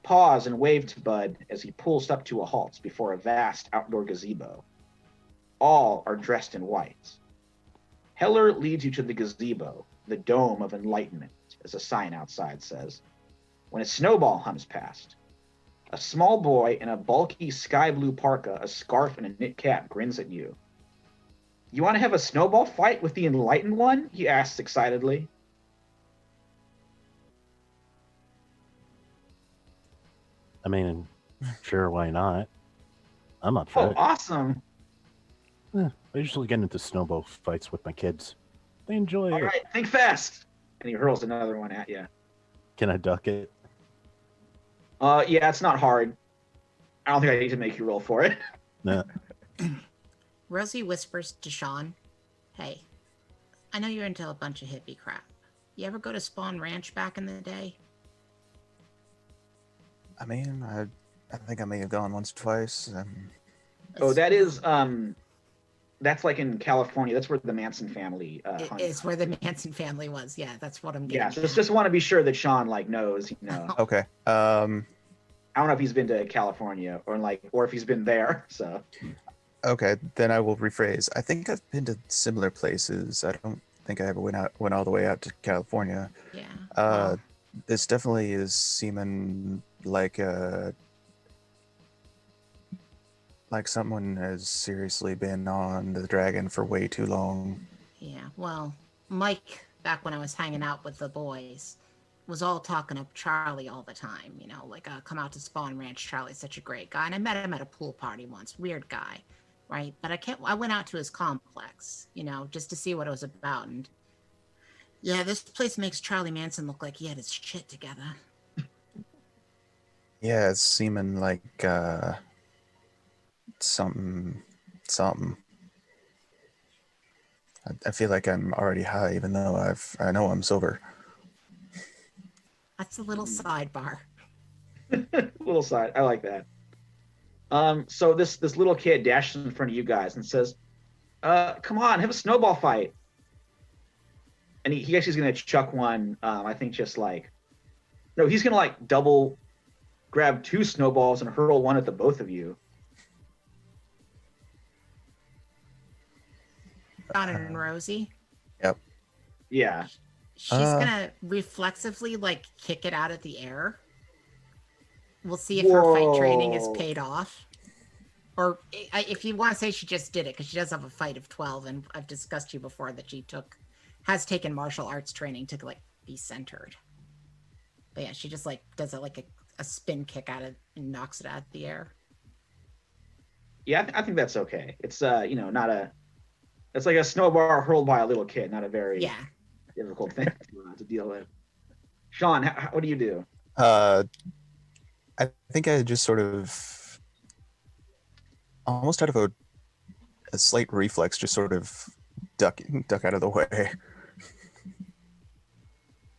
pause and wave to Bud as he pulls up to a halt before a vast outdoor gazebo. All are dressed in white. Heller leads you to the gazebo, the Dome of Enlightenment, as a sign outside says, when a snowball hums past. A small boy in a bulky sky blue parka, a scarf, and a knit cap grins at you. You want to have a snowball fight with the Enlightened One? He asks excitedly. I mean, sure, why not? I'm up for Oh, it. awesome. I usually get into snowball fights with my kids. They enjoy All it. right, think fast. And he hurls another one at you. Can I duck it? Yeah, it's not hard. I don't think I need to make you roll for it. No. Rosie whispers to Sean, "Hey, I know you're into a bunch of hippie crap. You ever go to Spawn Ranch back in the day?" I mean, I think I may have gone once or twice. Oh, that is that's like in California. That's where the Manson family hung It's out. where the Manson family was. Yeah, that's what I'm Yeah, getting. just want to be sure that Sean knows, Okay. I don't know if he's been to California or if he's been there. So Okay, then I will rephrase. I think I've been to similar places. I don't think I ever went all the way out to California. Yeah. This definitely is seeming like someone has seriously been on the dragon for way too long. Yeah. Well, Mike, back when I was hanging out with the boys, was all talking up Charlie all the time. Come out to Spawn Ranch. Charlie's such a great guy, and I met him at a pool party once. Weird guy, right? But I went out to his complex, just to see what it was about. And yeah, this place makes Charlie Manson look like he had his shit together. Yeah, it's seeming like something. I feel like I'm already high, even though I know I'm sober. That's a little sidebar. little side, I like that. So this little kid dashes in front of you guys and says, "Come on, have a snowball fight." And he actually is gonna chuck one. I think he's gonna double grab two snowballs and hurl one at the both of you. John and Rosie. Yep. Yeah. She's gonna reflexively kick it out of the air. We'll see if her fight training is paid off. Or if you want to say she just did it, because she does have a fight of 12, and I've discussed to you before that she has taken martial arts training to be centered. But yeah, she just does it a spin kick out of and knocks it out of the air. Yeah, I think that's okay. It's not it's like a snowball hurled by a little kid, not a very difficult thing to deal with. Sean, what do you do? I think I just sort of, almost out of a slight reflex, just sort of duck out of the way.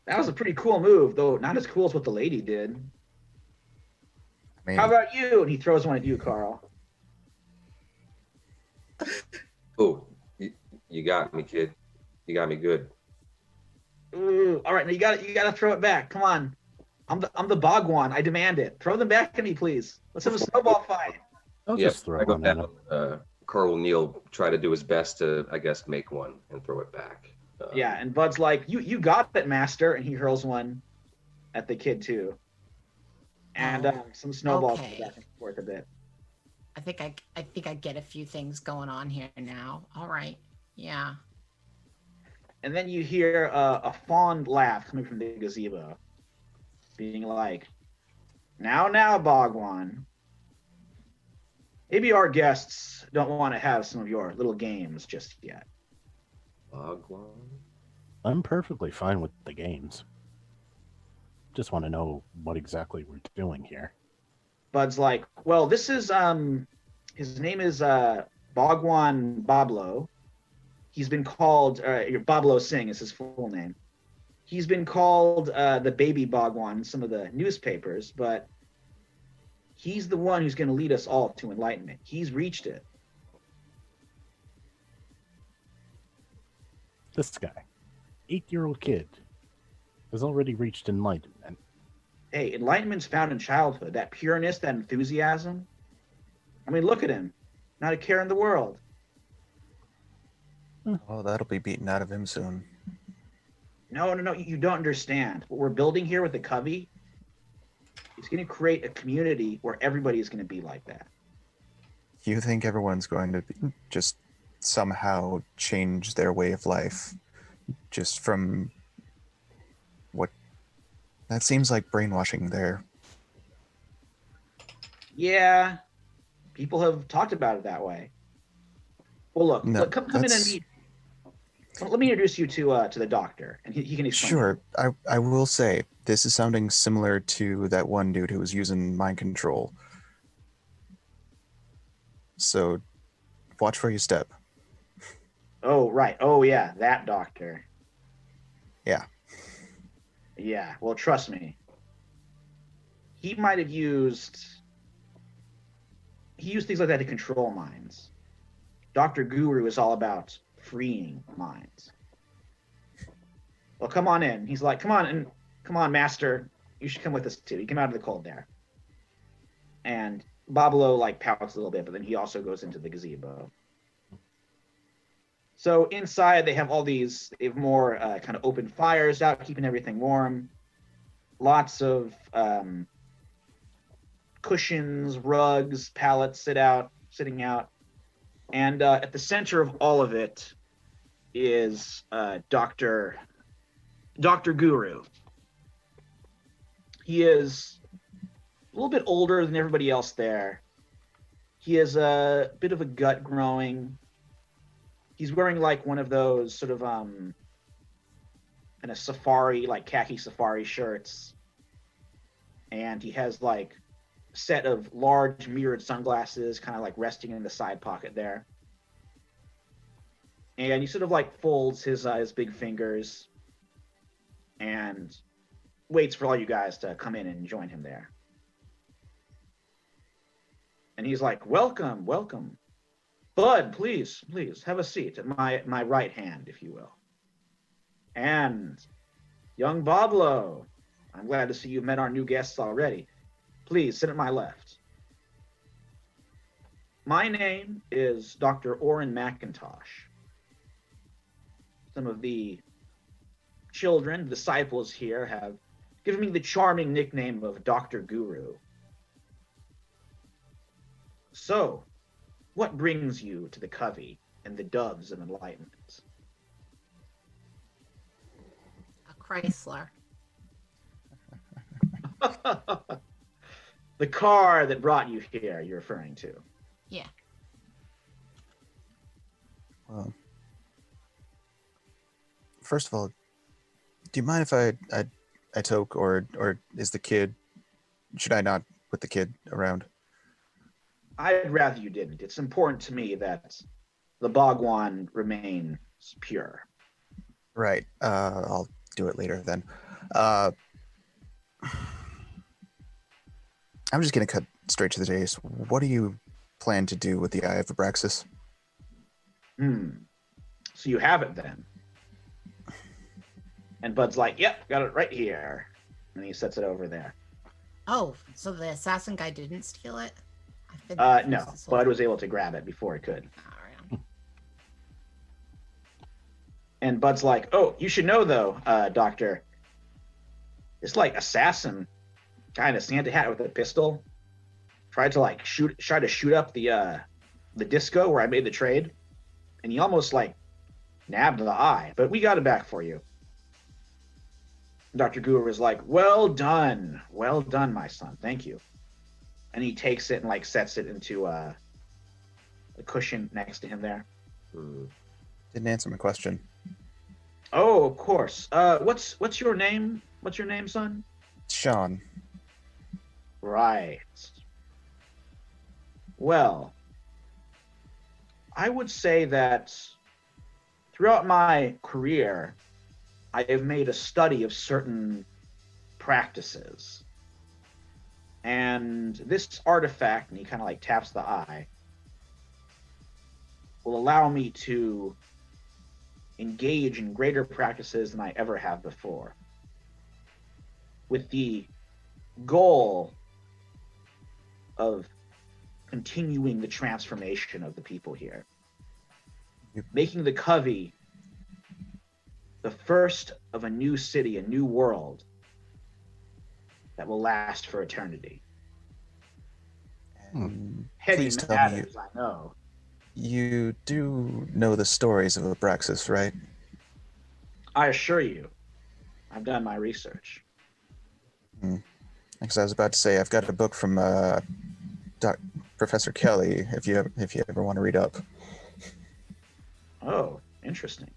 That was a pretty cool move, though not as cool as what the lady did. I mean, How about you? And he throws one at you, Carl. Oh, you got me, kid. You got me good. Ooh, all right, now you got to throw it back. Come on. I'm the Bhagwan. I demand it. Throw them back at me, please. Let's have a snowball fight. I'll Yeah, just throw I go one at him. down. Carl will Neil try to do his best to, I guess, make one and throw it back. Yeah, and Bud's like, you got it, master, and he hurls one at the kid too. And some snowballs okay. go back and forth a bit. I think I get a few things going on here now. All right. Yeah. And then you hear a fond laugh coming from the gazebo, being like, now, Bhagwan. Maybe our guests don't want to have some of your little games just yet. Bhagwan? I'm perfectly fine with the games. Just want to know what exactly we're doing here. Bud's like, well, this is his name is Bhagwan Bablo. He's been called Bablo Singh is his full name. He's been called the baby Bhagwan in some of the newspapers, but he's the one who's going to lead us all to enlightenment. He's reached it. This guy, 8-year-old kid, has already reached enlightenment. Hey, enlightenment's found in childhood. That pureness, that enthusiasm. I mean, look at him. Not a care in the world. Oh, that'll be beaten out of him soon. No, you don't understand. What we're building here with the Covey is going to create a community where everybody is going to be like that. You think everyone's going to just somehow change their way of life just from what? That seems like brainwashing there. Yeah, people have talked about it that way. Well, look, come in and meet. Let me introduce you to the doctor, and he can explain. Sure, I will say this is sounding similar to that one dude who was using mind control. So, watch where you step. Oh, right. Oh, yeah, that doctor. Yeah. Yeah, well, trust me. He might have used things like that to control minds. Dr. Guru is all about freeing minds. Well, come on in. He's like, come on, master. You should come with us too. He came out of the cold there. And Bablo like pouts a little bit, but then he also goes into the gazebo. So inside they have more kind of open fires out, keeping everything warm. Lots of cushions, rugs, pallets sitting out. And at the center of all of it is Dr. Guru. He is a little bit older than everybody else there. He has a bit of a gut growing. He's wearing like one of those sort of in a safari, like khaki safari shirts. And he has like a set of large mirrored sunglasses kind of like resting in the side pocket there. And he sort of like folds his big fingers and waits for all you guys to come in and join him there. And he's like, welcome. Bud, please, have a seat at my right hand, if you will. And young Bablo, I'm glad to see you've met our new guests already. Please sit at my left. My name is Dr. Orrin McIntosh. Some of the children, disciples here, have given me the charming nickname of Dr. Guru. So, what brings you to the Covey and the Doves of Enlightenment? A Chrysler. The car that brought you here, you're referring to. Yeah. Well, first of all, do you mind if I toke, or is the kid? Should I not put the kid around? I'd rather you didn't. It's important to me that the Bhagwan remains pure. Right. I'll do it later then. I'm just gonna cut straight to the chase. What do you plan to do with the Eye of Abraxas? So you have it then. And Bud's like, yep, got it right here. And he sets it over there. Oh, so the assassin guy didn't steal it? I've been confused No, this whole Bud time. was able to grab it before he could. All right. And Bud's like, "Oh, you should know though, Doctor. This like assassin guy in a Santa hat with a pistol tried to shoot up the disco where I made the trade, and he almost like nabbed the eye, but we got it back for you." Dr. Guru is like, well done, my son, thank you. And he takes it and like sets it into a cushion next to him there. Didn't answer my question. Oh, of course. What's your name? What's your name, son? Sean. Right. Well, I would say that throughout my career, I have made a study of certain practices. And this artifact, and he kind of like taps the eye, will allow me to engage in greater practices than I ever have before, with the goal of continuing the transformation of the people here, making the Covey the first of a new city, a new world that will last for eternity. Heavy Please tell me matters, I know. you do know the stories of Abraxas, right? I assure you, I've done my research. Because I was about to say, I've got a book from Professor Kelly, if you ever want to read up. Oh, interesting.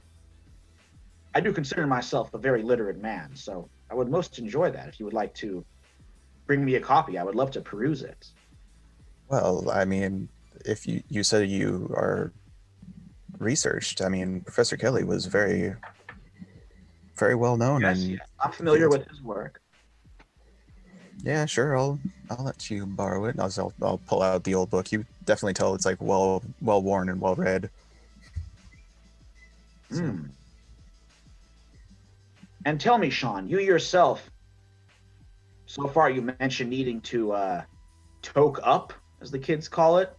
I do consider myself a very literate man, so I would most enjoy that. If you would like to bring me a copy, I would love to peruse it. Well, I mean, if you said you are researched, I mean, Professor Kelly was very, very well known. Yes, and yes. I'm familiar with his work. Yeah, sure. I'll let you borrow it. I'll pull out the old book. You definitely tell it's like well worn and well read. And tell me, Sean, you yourself, so far you mentioned needing to toke up, as the kids call it,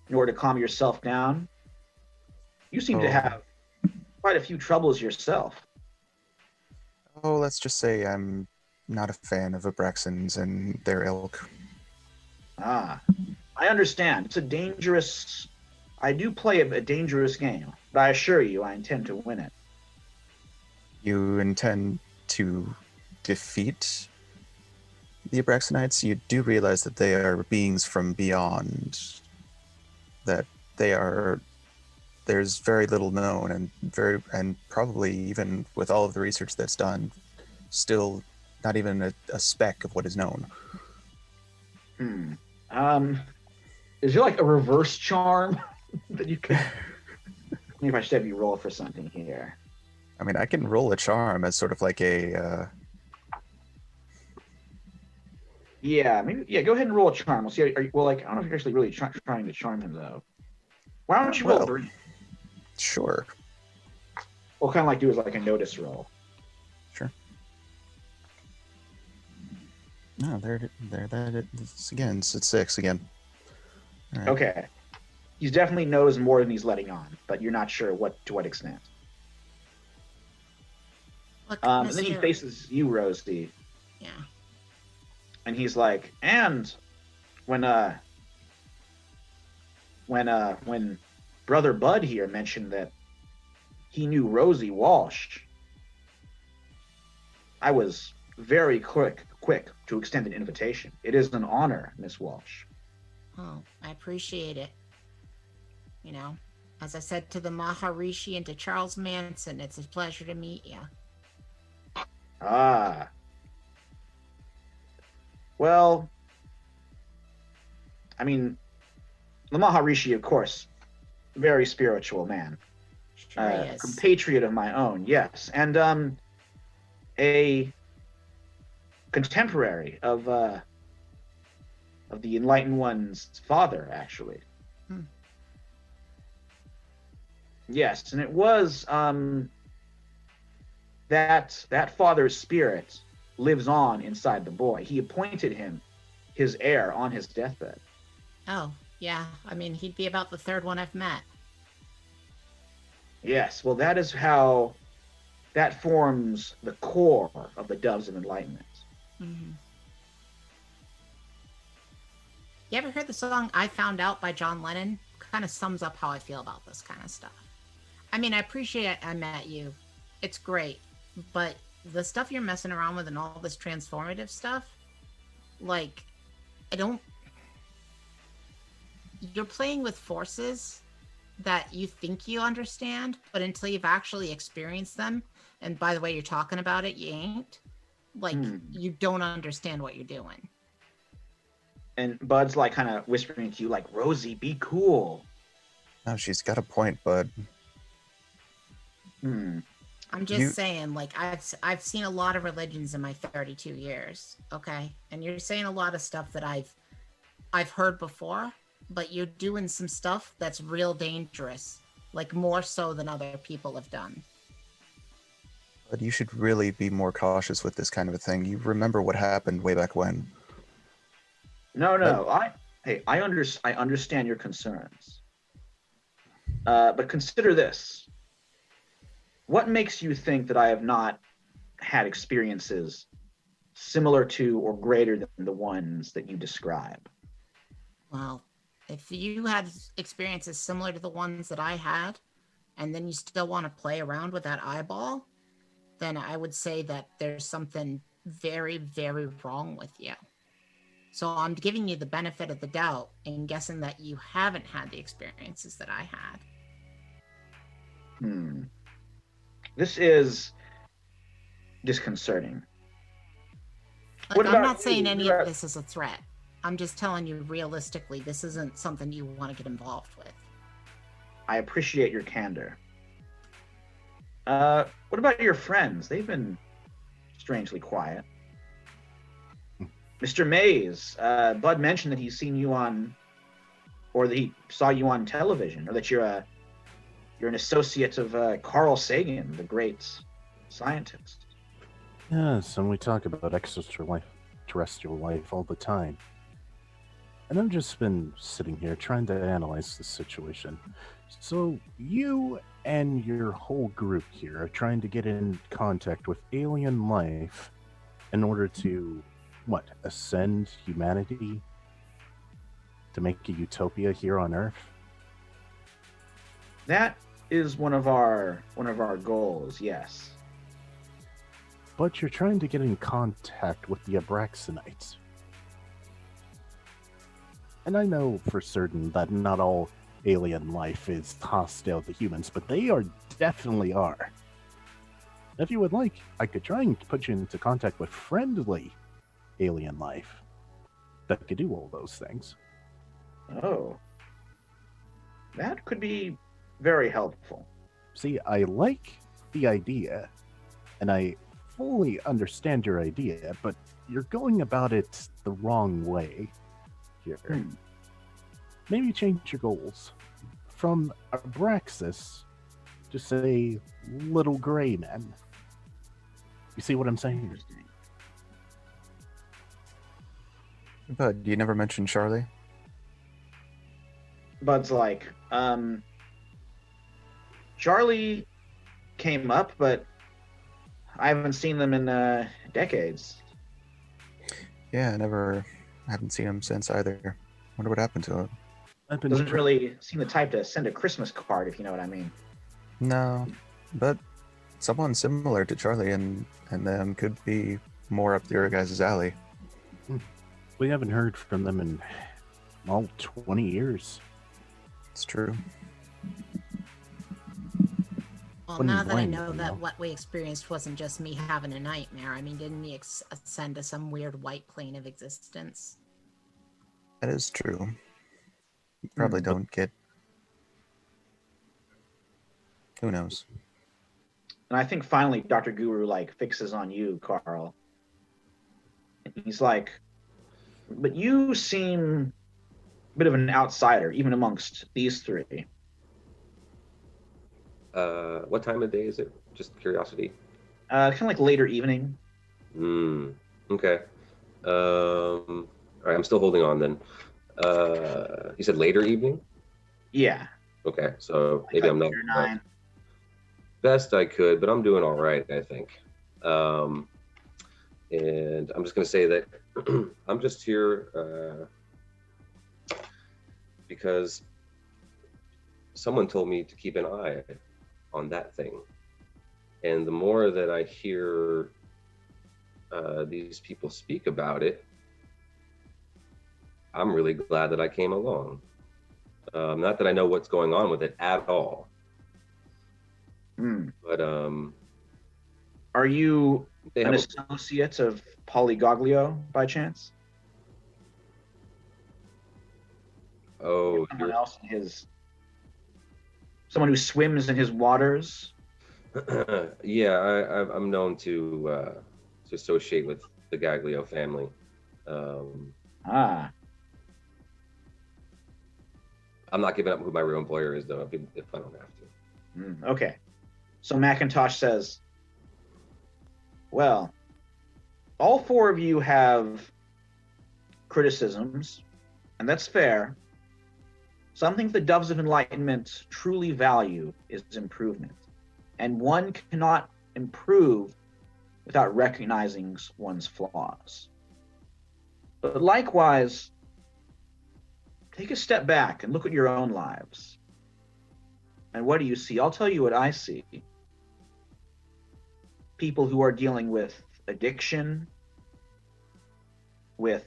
in order to calm yourself down. You seem to have quite a few troubles yourself. Oh, let's just say I'm not a fan of Abraxans and their ilk. Ah, I understand. It's a dangerous... I do play a dangerous game, but I assure you I intend to win it. You intend to defeat the Abraxanites? You do realize that they are beings from beyond, that there's very little known, and probably even with all of the research that's done, still not even a speck of what is known. Is there like a reverse charm that you can... Maybe I should have you roll for something here. I mean, I can roll a charm as sort of like a... Yeah, maybe. Yeah, go ahead and roll a charm. We'll see. I don't know if you're actually really trying to charm him, though. Why don't you roll 3? Sure. We'll kind of like do is like a notice roll. Sure. No, there, that is again. It's 6 again. All right. Okay. He definitely knows more than he's letting on, but you're not sure to what extent. Look, And then he faces you, Rosie. Yeah. And he's like, and when Brother Bud here mentioned that he knew Rosie Walsh, I was very quick to extend an invitation. It is an honor, Miss Walsh. Oh, I appreciate it. You know, as I said to the Maharishi and to Charles Manson, it's a pleasure to meet you. Ah. Well, I mean, the Maharishi, of course, very spiritual man. Sure he is. Compatriot of my own, yes. And a contemporary of the Enlightened One's father, actually. Yes, and it was that father's spirit lives on inside the boy. He appointed him his heir on his deathbed. Oh, yeah. I mean, he'd be about the third one I've met. Yes, well, that forms the core of the Doves of Enlightenment. Mm-hmm. You ever heard the song I Found Out by John Lennon? Kind of sums up how I feel about this kind of stuff. I mean, I appreciate I met you. It's great. But the stuff you're messing around with and all this transformative stuff, like, you're playing with forces that you think you understand, but until you've actually experienced them, and by the way you're talking about it, you ain't, like, you don't understand what you're doing. And Bud's like kind of whispering to you, like, Rosie, be cool. No, she's got a point, Bud. I'm just saying, like, I've seen a lot of religions in my 32 years, okay? And you're saying a lot of stuff that I've heard before, but you're doing some stuff that's real dangerous, like more so than other people have done. But you should really be more cautious with this kind of a thing. You remember what happened way back when. No. I understand your concerns. But consider this. What makes you think that I have not had experiences similar to or greater than the ones that you describe? Well, if you had experiences similar to the ones that I had, and then you still want to play around with that eyeball, then I would say that there's something very, very wrong with you. So I'm giving you the benefit of the doubt and guessing that you haven't had the experiences that I had. This is disconcerting. Like, I'm not saying any of this is a threat. I'm just telling you realistically, this isn't something you want to get involved with. I appreciate your candor. What about your friends? They've been strangely quiet. Mr. Mays, Bud mentioned that he's seen you on, or that he saw you on television, or that you're an associate of Carl Sagan, the great scientist. Yes, and we talk about extraterrestrial life all the time. And I've just been sitting here trying to analyze the situation. So you and your whole group here are trying to get in contact with alien life in order to, ascend humanity? To make a utopia here on Earth? That is one of our goals, yes. But you're trying to get in contact with the Abraxanites. And I know for certain that not all alien life is hostile to humans, but they definitely are. If you would like, I could try and put you into contact with friendly alien life that could do all those things. Oh. That could be very helpful. See, I like the idea, and I fully understand your idea, but you're going about it the wrong way here. Maybe change your goals from Abraxas to, say, Little Gray Men. You see what I'm saying? Bud, you never mentioned Charlie? Bud's like, Charlie came up, but I haven't seen them in decades. Yeah, I haven't seen him since either. Wonder what happened to him. Doesn't really seem the type to send a Christmas card, if you know what I mean. No, but someone similar to Charlie and them could be more up your guys' alley. We haven't heard from them in all 20 years. It's true. Well, now that I know that what we experienced wasn't just me having a nightmare, I mean, didn't he ascend to some weird white plane of existence? That is true. You probably don't get... Who knows? And I think finally Dr. Guru, fixes on you, Carl. And he's like, but you seem a bit of an outsider, even amongst these three. What time of day is it? Just curiosity. Kind of like later evening. Okay. All right, I'm still holding on then. You said later evening? Yeah, Okay, so maybe like I'm not 8 or 9. best I could, but I'm doing all right, I think. And I'm just going to say that I'm just here because someone told me to keep an eye on that thing. And the more that I hear these people speak about it, I'm really glad that I came along. Not that I know what's going on with it at all, but Are you they an have associate of Polygoglio by chance? oh, Someone else in his, someone who swims in his waters? yeah, I'm known to associate with the Gaglio family. Ah, I'm not giving up who my real employer is, though, if I don't have to. okay. So Macintosh says, well, all 4 of you have criticisms, and that's fair. Something the Doves of Enlightenment truly value is improvement. And one cannot improve without recognizing one's flaws. But likewise, take a step back and look at your own lives. And what do you see? I'll tell you what I see. People who are dealing with addiction, with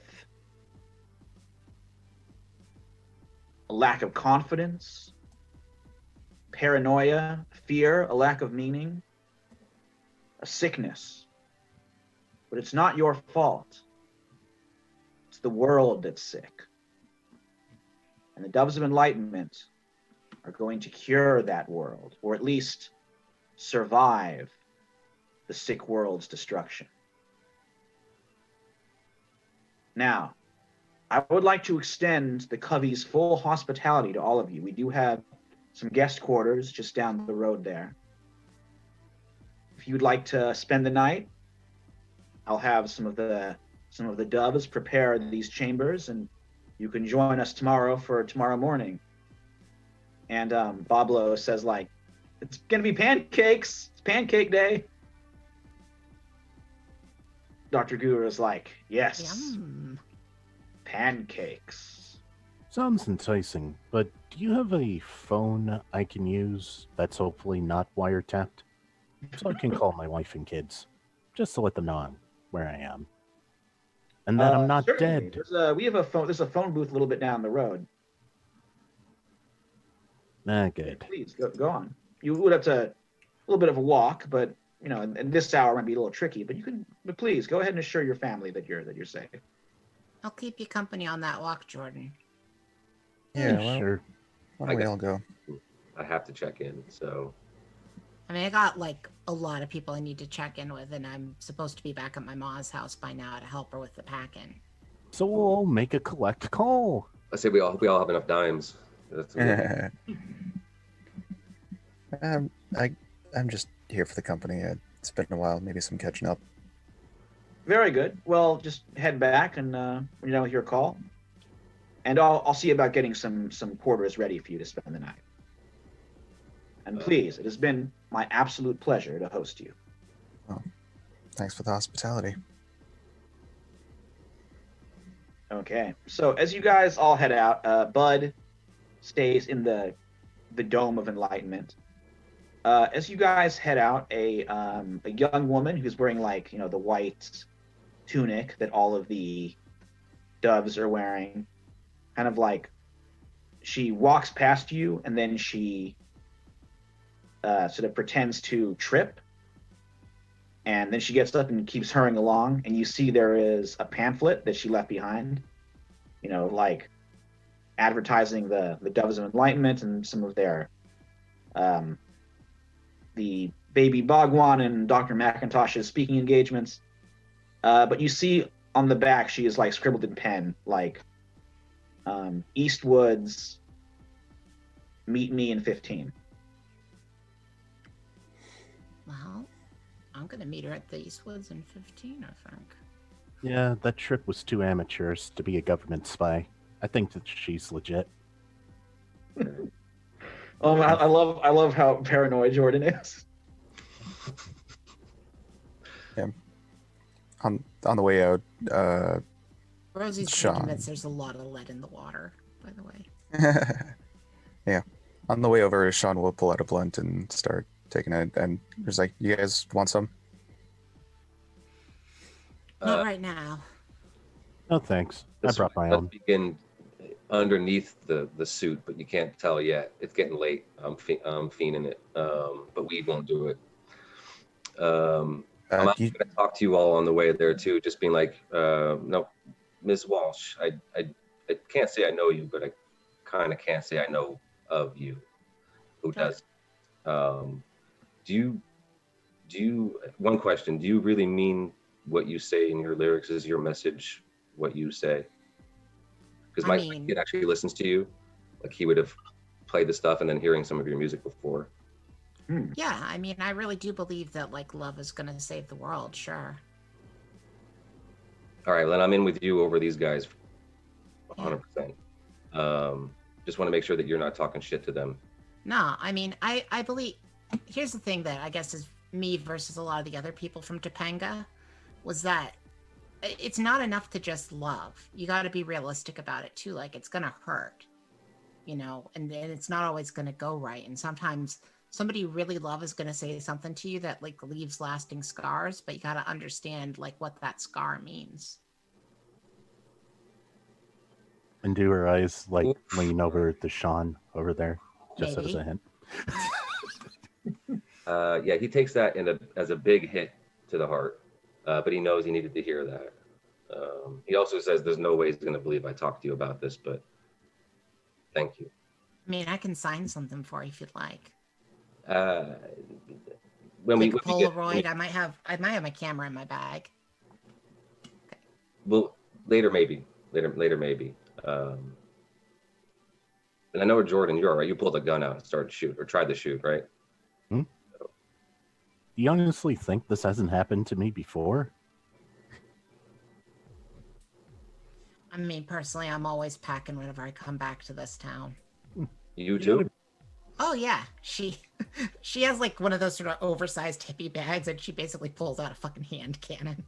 a lack of confidence, paranoia, fear, a lack of meaning, a sickness. But it's not your fault. It's the world that's sick. And the Doves of Enlightenment are going to cure that world, or at least survive the sick world's destruction. Now, I would like to extend the Covey's full hospitality to all of you. We do have some guest quarters just down the road there. If you'd like to spend the night, I'll have some of the doves prepare these chambers, and you can join us tomorrow for tomorrow morning. And Bablo says, like, it's gonna be pancakes. It's pancake day. Dr. Guru is like, yes, Yum. pancakes. Sounds enticing, but do you have a phone I can use that's hopefully not wiretapped? So I can call my wife and kids, just to let them know I'm where I am. And that I'm not Certainly. dead. We have a phone. There's a phone booth a little bit down the road. Good. Please go on. You would have to a little bit of a walk, but you know, and this hour might be a little tricky. But you can. But please go ahead and assure your family that you're safe. I'll keep you company on that walk, Jordan. Yeah, Sure. why don't we all go? I have to check in, so I mean, I got like a lot of people I need to check in with, and I'm supposed to be back at my mom's house by now to help her with the packing. So we'll make a collect call. I say we all have enough dimes. That's I'm just here for the company. It's been a while. Maybe some catching up. Very good. Well, just head back and when you're done with your call, and I'll see about getting some quarters ready for you to spend the night. And please, it has been my absolute pleasure to host you. Well, thanks for the hospitality. Okay. So as you guys all head out, Bud stays in the Dome of Enlightenment. As you guys head out, a young woman who's wearing, like, the white tunic that all of the doves are wearing, kind of like, she walks past you and then she sort of pretends to trip, and then she gets up and keeps hurrying along, and you see there is a pamphlet that she left behind, like advertising the Doves of Enlightenment and some of their the Baby Bhagwan and Dr. McIntosh's speaking engagements. But you see on the back, she is like scribbled in pen, like Eastwood's meet me in 15. Well, I'm gonna meet her at the Eastwoods in 15, I think. Yeah, that trip was too amateurish to be a government spy. I think that she's legit. I love how paranoid Jordan is. Yeah. On the way out, Rosie's Sean. pretty convinced there's a lot of lead in the water, by the way. yeah. On the way over, Sean will pull out a blunt and start taking it. And he's like, "You guys want some?" Not right now. No thanks. I brought my Let's own. begin underneath the suit, but you can't tell yet. It's getting late. I'm fiending it, but weed won't do it. I'm actually going to talk to you all on the way there too, just being like, no, Ms. Walsh, I can't say I know you, but I kind of can't say I know of you. Who does? Do you? One question: do you really mean what you say in your lyrics? Is your message what you say? Because my kid actually listens to you, like he would have played the stuff and then hearing some of your music before. Yeah, I mean, I really do believe that like love is gonna save the world. Sure. All right, then I'm in with you over these guys, 100%. Just want to make sure that you're not talking shit to them. No, I mean, I believe. Here's the thing that I guess is me versus a lot of the other people from Topanga, was that it's not enough to just love. You got to be realistic about it too. Like it's gonna hurt, you know, and it's not always gonna go right. And sometimes somebody you really love is gonna say something to you that like leaves lasting scars. But you got to understand like what that scar means. And do her eyes like lean over to Sean over there, just Maybe. as a hint. Yeah, he takes that as a big hit to the heart, but he knows he needed to hear that. He also says there's no way he's going to believe I talked to you about this, but thank you. I mean, I can sign something for you if you'd like. When Like we a Polaroid, I might have my camera in my bag. Well, later maybe. And I know, Jordan, you're all right. You pulled a gun out and started to shoot, or tried to shoot, right? Do you honestly think this hasn't happened to me before? I mean, personally, I'm always packing whenever I come back to this town. You too? Oh yeah, she has like one of those sort of oversized hippie bags, and she basically pulls out a fucking hand cannon.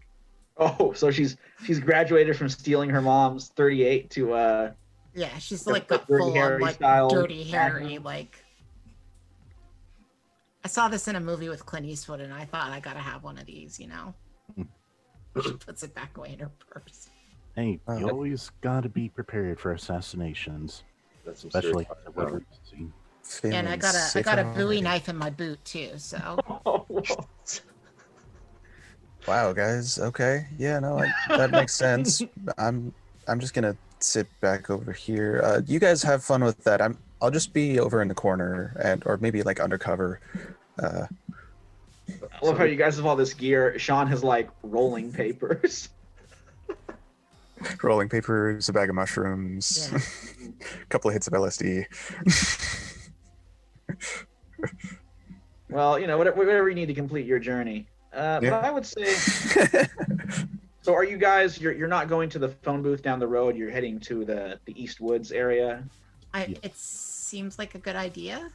Oh, so she's graduated from stealing her mom's 38 to Yeah, she's The like got Dirty full on Harry like style dirty Harry. magnum. Like, I saw this in a movie with Clint Eastwood, and I thought I gotta have one of these, you know. She puts it back away in her purse. Hey, you always gotta be prepared for assassinations, That's some especially serious in the woodwork scene. And I got a Bowie knife in my boot too. So Wow, guys. Okay. Yeah, no, that makes sense. I'm just gonna sit back over here. You guys have fun with that. I'll just be over in the corner or maybe like undercover. I love how you guys have all this gear. Sean has like rolling papers. Rolling papers, a bag of mushrooms, Yeah. a couple of hits of LSD. Well, you know, whatever you need to complete your journey. But Yeah. I would say, so are you guys? You're not going to the phone booth down the road. You're heading to the East Woods area. it seems like a good idea.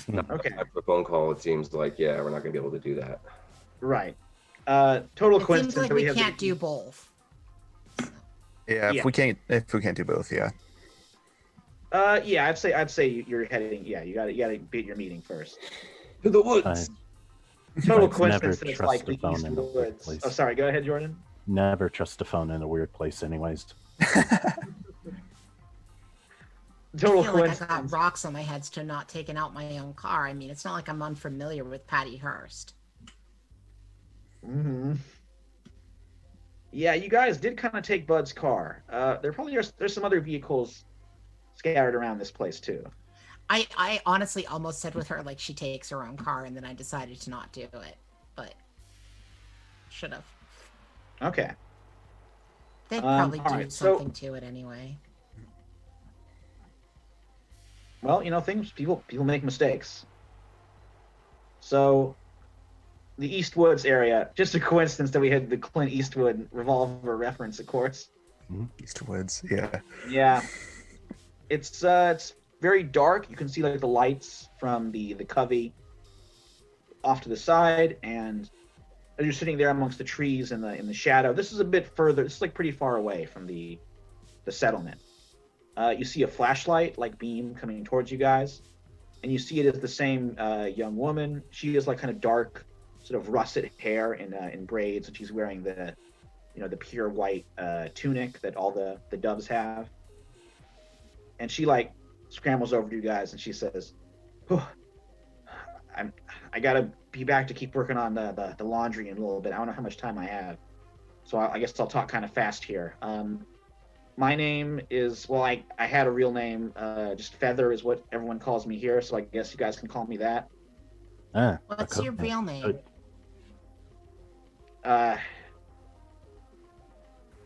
Okay. After a phone call, it seems like, yeah, we're not going to be able to do that. Right. Total It coincidence seems like that we have can't do both. Yeah, Yeah. if we can't do both, yeah. Yeah, I'd say you're heading. Yeah, you gotta beat your meeting first. To the woods. Total I'd never coincidence that it's trust like a the phone East in a weird Woods. place. Oh, sorry. Go ahead, Jordan. Never trust a phone in a weird place, anyways. Total I feel like I coincidence. got rocks on my head to not taking out my own car. I mean, it's not like I'm unfamiliar with Patty Hearst. Mm-hmm. Yeah, you guys did kind of take Bud's car. There probably there's some other vehicles scattered around this place too. I honestly almost said with her like she takes her own car, and then I decided to not do it, but should have. Okay. They'd probably all do right, so- something to it anyway. Well, you know, people make mistakes. So the Eastwoods area. Just a coincidence that we had the Clint Eastwood revolver reference, of course. Eastwoods, yeah. Yeah, it's very dark. You can see like the lights from the covey off to the side, and as you're sitting there amongst the trees in the shadow, this is a bit further. This is like pretty far away from the settlement. You see a flashlight like beam coming towards you guys, and you see it as the same young woman. She is like kind of dark, sort of russet hair in braids, and she's wearing the the pure white tunic that all the doves have. And she like scrambles over to you guys and she says, I gotta be back to keep working on the laundry in a little bit. I don't know how much time I have, so I guess I'll talk kind of fast here. My name is, well, I had a real name, just Feather is what everyone calls me here, so I guess you guys can call me that. What's your real name?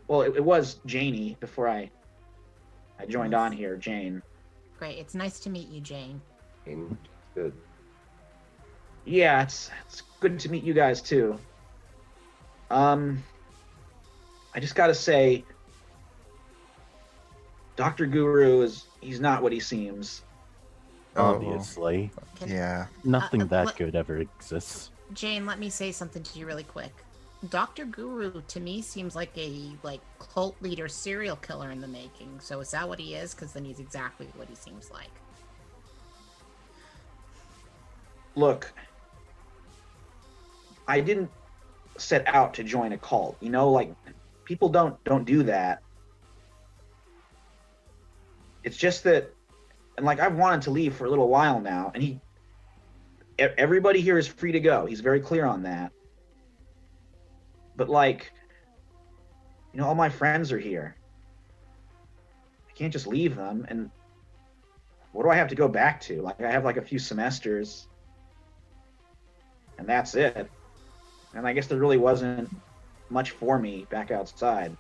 Well, it was Janie before I joined on here, Jane. Great, it's nice to meet you, Jane. Good. Yeah, it's good to meet you guys too. I just gotta say, Dr. Guru he's not what he seems. Obviously. Yeah. Nothing that good ever exists. Jane, let me say something to you really quick. Dr. Guru to me seems like a cult leader serial killer in the making. So is that what he is? Because then he's exactly what he seems like. Look, I didn't set out to join a cult. People don't do that. It's just that, and I've wanted to leave for a little while now, and everybody here is free to go. He's very clear on that. But all my friends are here. I can't just leave them. And what do I have to go back to? I have a few semesters, and that's it. And I guess there really wasn't much for me back outside.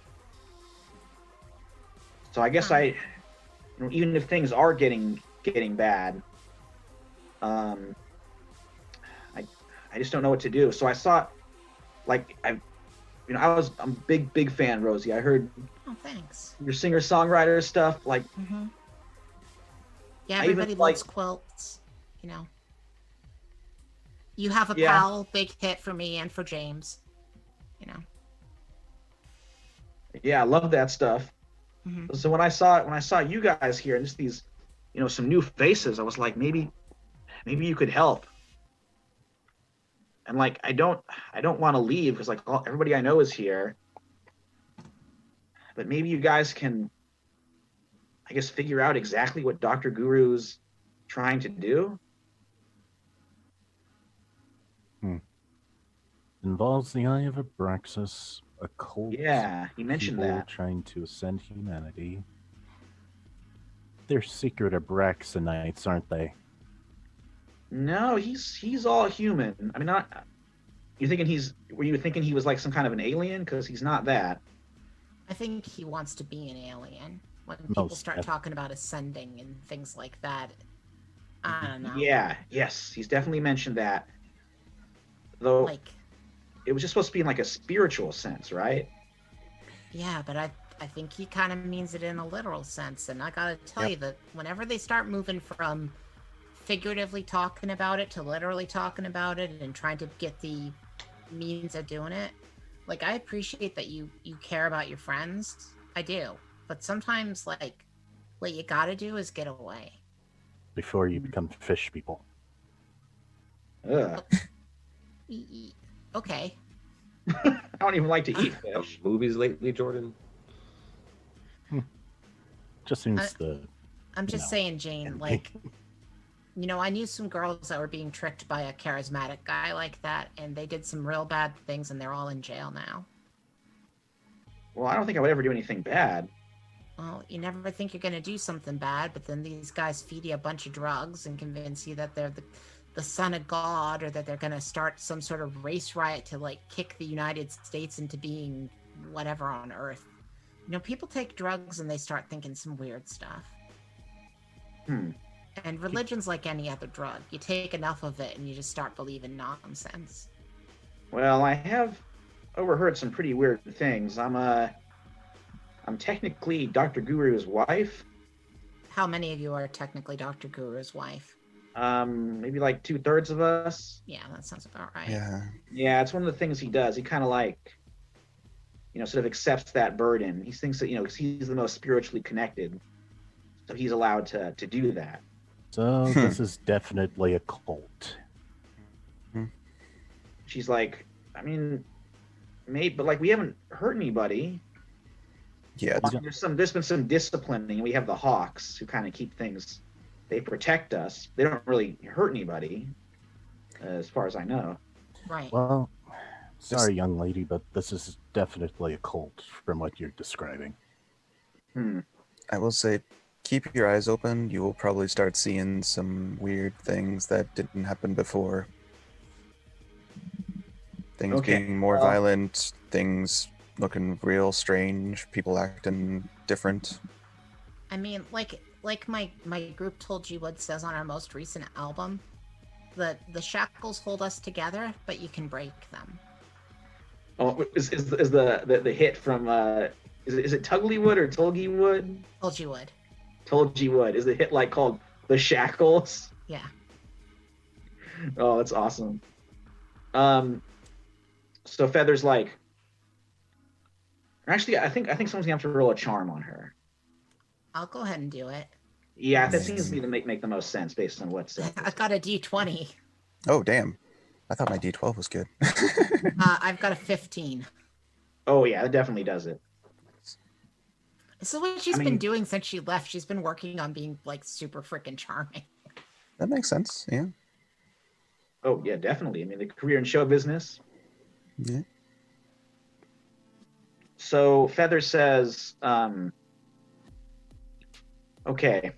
So I guess even if things are getting bad, I just don't know what to do. So I thought, I'm a big fan, Rosie. I heard thanks. Your singer-songwriter stuff. Mm-hmm. Yeah, everybody loves quilts. You have a pal, big hit for me and for James. Yeah, I love that stuff. Mm-hmm. So when I saw you guys here and just these, some new faces, I was like, maybe you could help. And I don't want to leave because everybody I know is here. But maybe you guys can, I guess, figure out exactly what Dr. Guru's trying to do. Involves the Eye of Abraxas, a cult. Yeah, he mentioned that. Trying to ascend humanity. They're secret Abraxanites, aren't they? No, he's all human. I mean, not. Were you thinking he was some kind of an alien? Because he's not that. I think he wants to be an alien. When people start talking about ascending and things like that, I don't know. Yeah, yes, he's definitely mentioned that. Though, it was just supposed to be in a spiritual sense, right? Yeah, but I think he kind of means it in a literal sense. And I gotta tell you that whenever they start moving from figuratively talking about it to literally talking about it and trying to get the means of doing it, I appreciate that you care about your friends. I do. But sometimes, what you gotta do is get away. Before you become fish people. Ugh. Okay. I don't even like to eat fish. Movies lately, Jordan? Just seems I'm just saying, Jane, I knew some girls that were being tricked by a charismatic guy like that, and they did some real bad things, and they're all in jail now. Well, I don't think I would ever do anything bad. Well, you never think you're going to do something bad, but then these guys feed you a bunch of drugs and convince you that they're the son of God, or that they're going to start some sort of race riot to kick the United States into being whatever on Earth. People take drugs and they start thinking some weird stuff. And religion's like any other drug. You take enough of it and you just start believing nonsense. Well, I have overheard some pretty weird things. I'm technically Dr. Guru's wife. How many of you are technically Dr. Guru's wife? Maybe like 2/3 of us. Yeah, that sounds about right. Yeah. Yeah, it's one of the things he does. He kind of like, sort of accepts that burden. He thinks that, 'cause he's the most spiritually connected, so he's allowed to do that. So this is definitely a cult. She's like, I mean, mate, but like we haven't hurt anybody. Yeah. Well, there's been some disciplining. We have the Hawks who kind of keep things. They protect us. They don't really hurt anybody, as far as I know. Right. Well, sorry, young lady, but this is definitely a cult from what you're describing. I will say, keep your eyes open. You will probably start seeing some weird things that didn't happen before. Things being more violent, things looking real strange, people acting different. I mean, like my group told you what says on our most recent album, the shackles hold us together, but you can break them. Oh, is the hit from is it Tuglywood or Tulgywood? Tulgywood. Tulgywood. Is the hit like called The Shackles? Yeah. Oh, that's awesome. So Feather's like, actually, I think someone's gonna have to roll a charm on her. I'll go ahead and do it. Yeah, that seems to me to make the most sense based on what's. I've got a D20. Oh, damn. I thought my D12 was good. I've got a 15. Oh yeah, that definitely does it. So what she's been doing since she left, she's been working on being like super freaking charming. That makes sense, yeah. Oh yeah, definitely. I mean, the career in show business. Yeah. So Feather says, okay,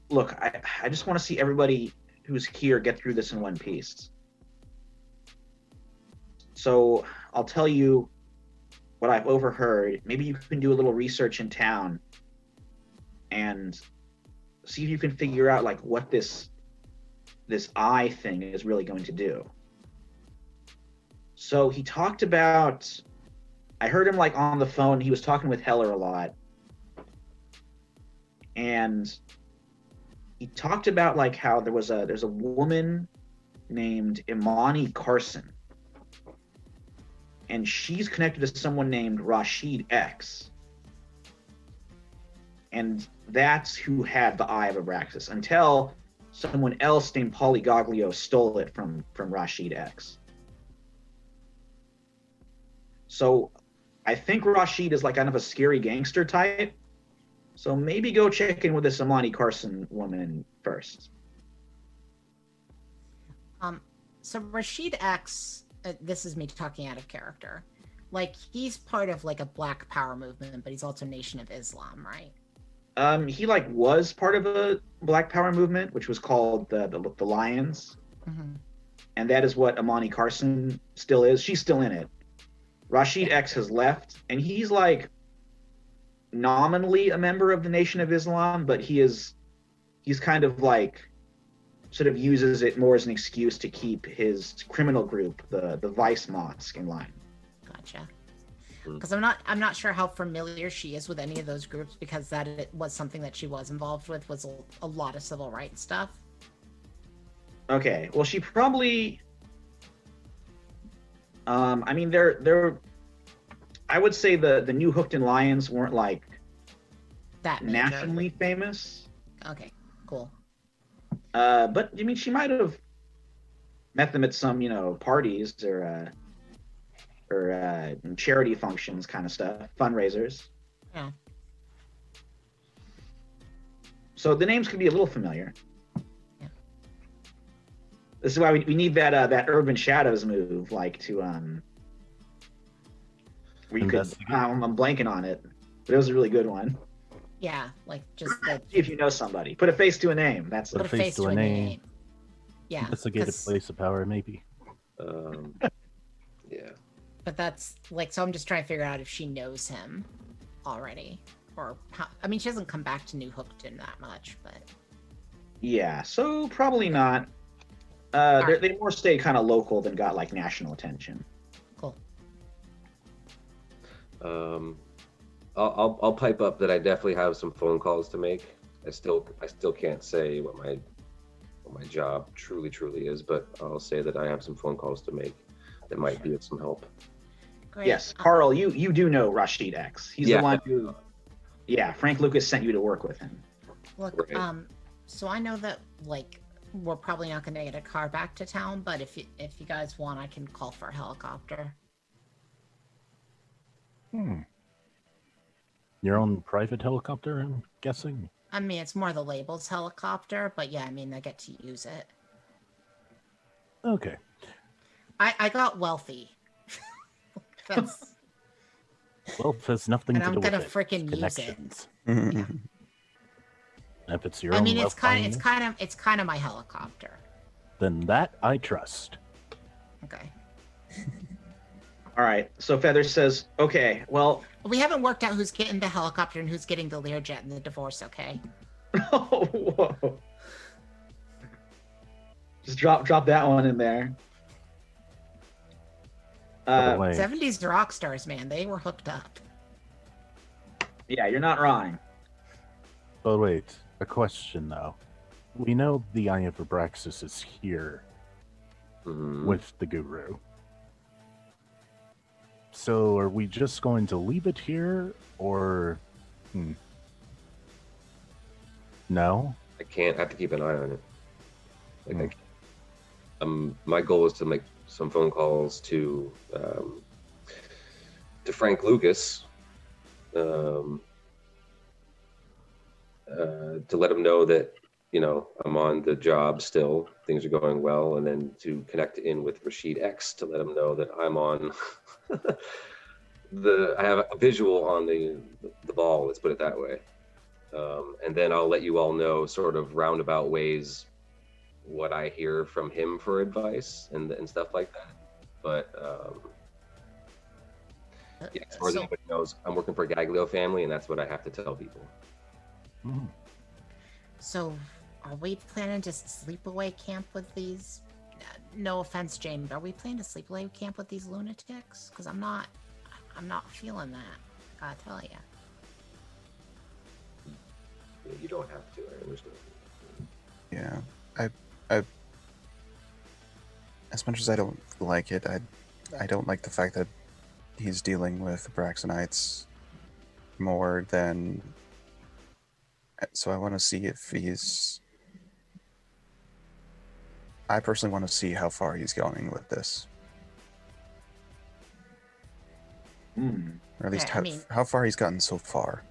look, I just want to see everybody who's here get through this in one piece. So I'll tell you what I've overheard. Maybe you can do a little research in town and see if you can figure out like what this eye thing is really going to do. So he talked about, I heard him like on the phone, he was talking with Heller a lot. And he talked about like how there's a woman named Imani Carson. And she's connected to someone named Rashid X. And that's who had the Eye of Abraxas until someone else named Polygoglio stole it from Rashid X. So I think Rashid is like kind of a scary gangster type. So maybe go check in with this Imani Carson woman first. So Rashid X, this is me talking out of character. Like he's part of like a Black Power movement, but he's also Nation of Islam, right? He like was part of a Black Power movement, which was called the Lions. Mm-hmm. And that is what Imani Carson still is. She's still in it. Rashid X has left, and he's like nominally a member of the Nation of Islam, but he's kind of like sort of uses it more as an excuse to keep his criminal group, the Vice Mosque, in line. Gotcha. Because I'm not sure how familiar she is with any of those groups, because that it was something that she was involved with, was a lot of civil rights stuff. Okay, well, she probably. I mean, they're. I would say the New Hookton Lions weren't like that major. Nationally famous. Okay, cool. But I mean, she might have met them at some, parties or charity functions, kind of stuff, fundraisers. Yeah. So the names could be a little familiar. Yeah. This is why we need that Urban Shadows move, like to where you could. I'm blanking on it, but it was a really good one. Yeah, like just the. If you know somebody, put a face to a name. That's Put a face to a name. Yeah. Investigative place of power, maybe. Yeah. But that's like, so I'm just trying to figure out if she knows him already, or how. I mean, she hasn't come back to New Hookton that much, but. Yeah, so probably not. They more stayed kind of local than got like national attention. Cool. I'll pipe up that I definitely have some phone calls to make. I still can't say what my job truly is, but I'll say that I have some phone calls to make that might be of some help. Great. Yes, Carl, you do know Rashid X. He's Yeah. the one who, yeah, Frank Lucas sent you to work with him. Look, Right. so I know that like we're probably not going to get a car back to town, but if you guys want, I can call for a helicopter. Your own private helicopter, I'm guessing? I mean, it's more the labels helicopter, but yeah, I mean, I get to use it. Okay. I got wealthy. That's, Well, if there's nothing and to I'm do with gonna it, freaking use it. connections. Yeah. If it's your I own mean, wealth finding, it's kind of my helicopter. then that I trust. Okay. All right, so Feathers says, okay, well, We haven't worked out who's getting the helicopter and who's getting the Learjet in the divorce. Okay. whoa. Just drop that one in there. By the way, 70s rock stars, man, they were hooked up. Yeah, you're not wrong. but wait, a question though. We know the Eye of Abraxas is here Mhm. with the Guru. So are we just going to leave it here, or... No? I can't. I have to keep an eye on it. Like, my goal is to make some phone calls to Frank Lucas, to let him know that I'm on the job still, things are going well, and then to connect in with Rashid X to let him know that I'm on. I have a visual on the ball. Let's put it that way. And then I'll let you all know, sort of roundabout ways, what I hear from him for advice and stuff like that. But yeah, as far as anybody knows, I'm working for a Gaglio family, and that's what I have to tell people. Hmm. So, are we planning to sleepaway camp with these? No offense, Jane, but are we planning to sleepaway camp with these lunatics? Because I'm not feeling that. Gotta tell you. You don't have to. I understand. Yeah, I as much as I don't like it, I don't like the fact that he's dealing with Braxonites more than. So I want to see if he's. I personally want to see how far he's going with this, or at least Yeah, how far he's gotten so far.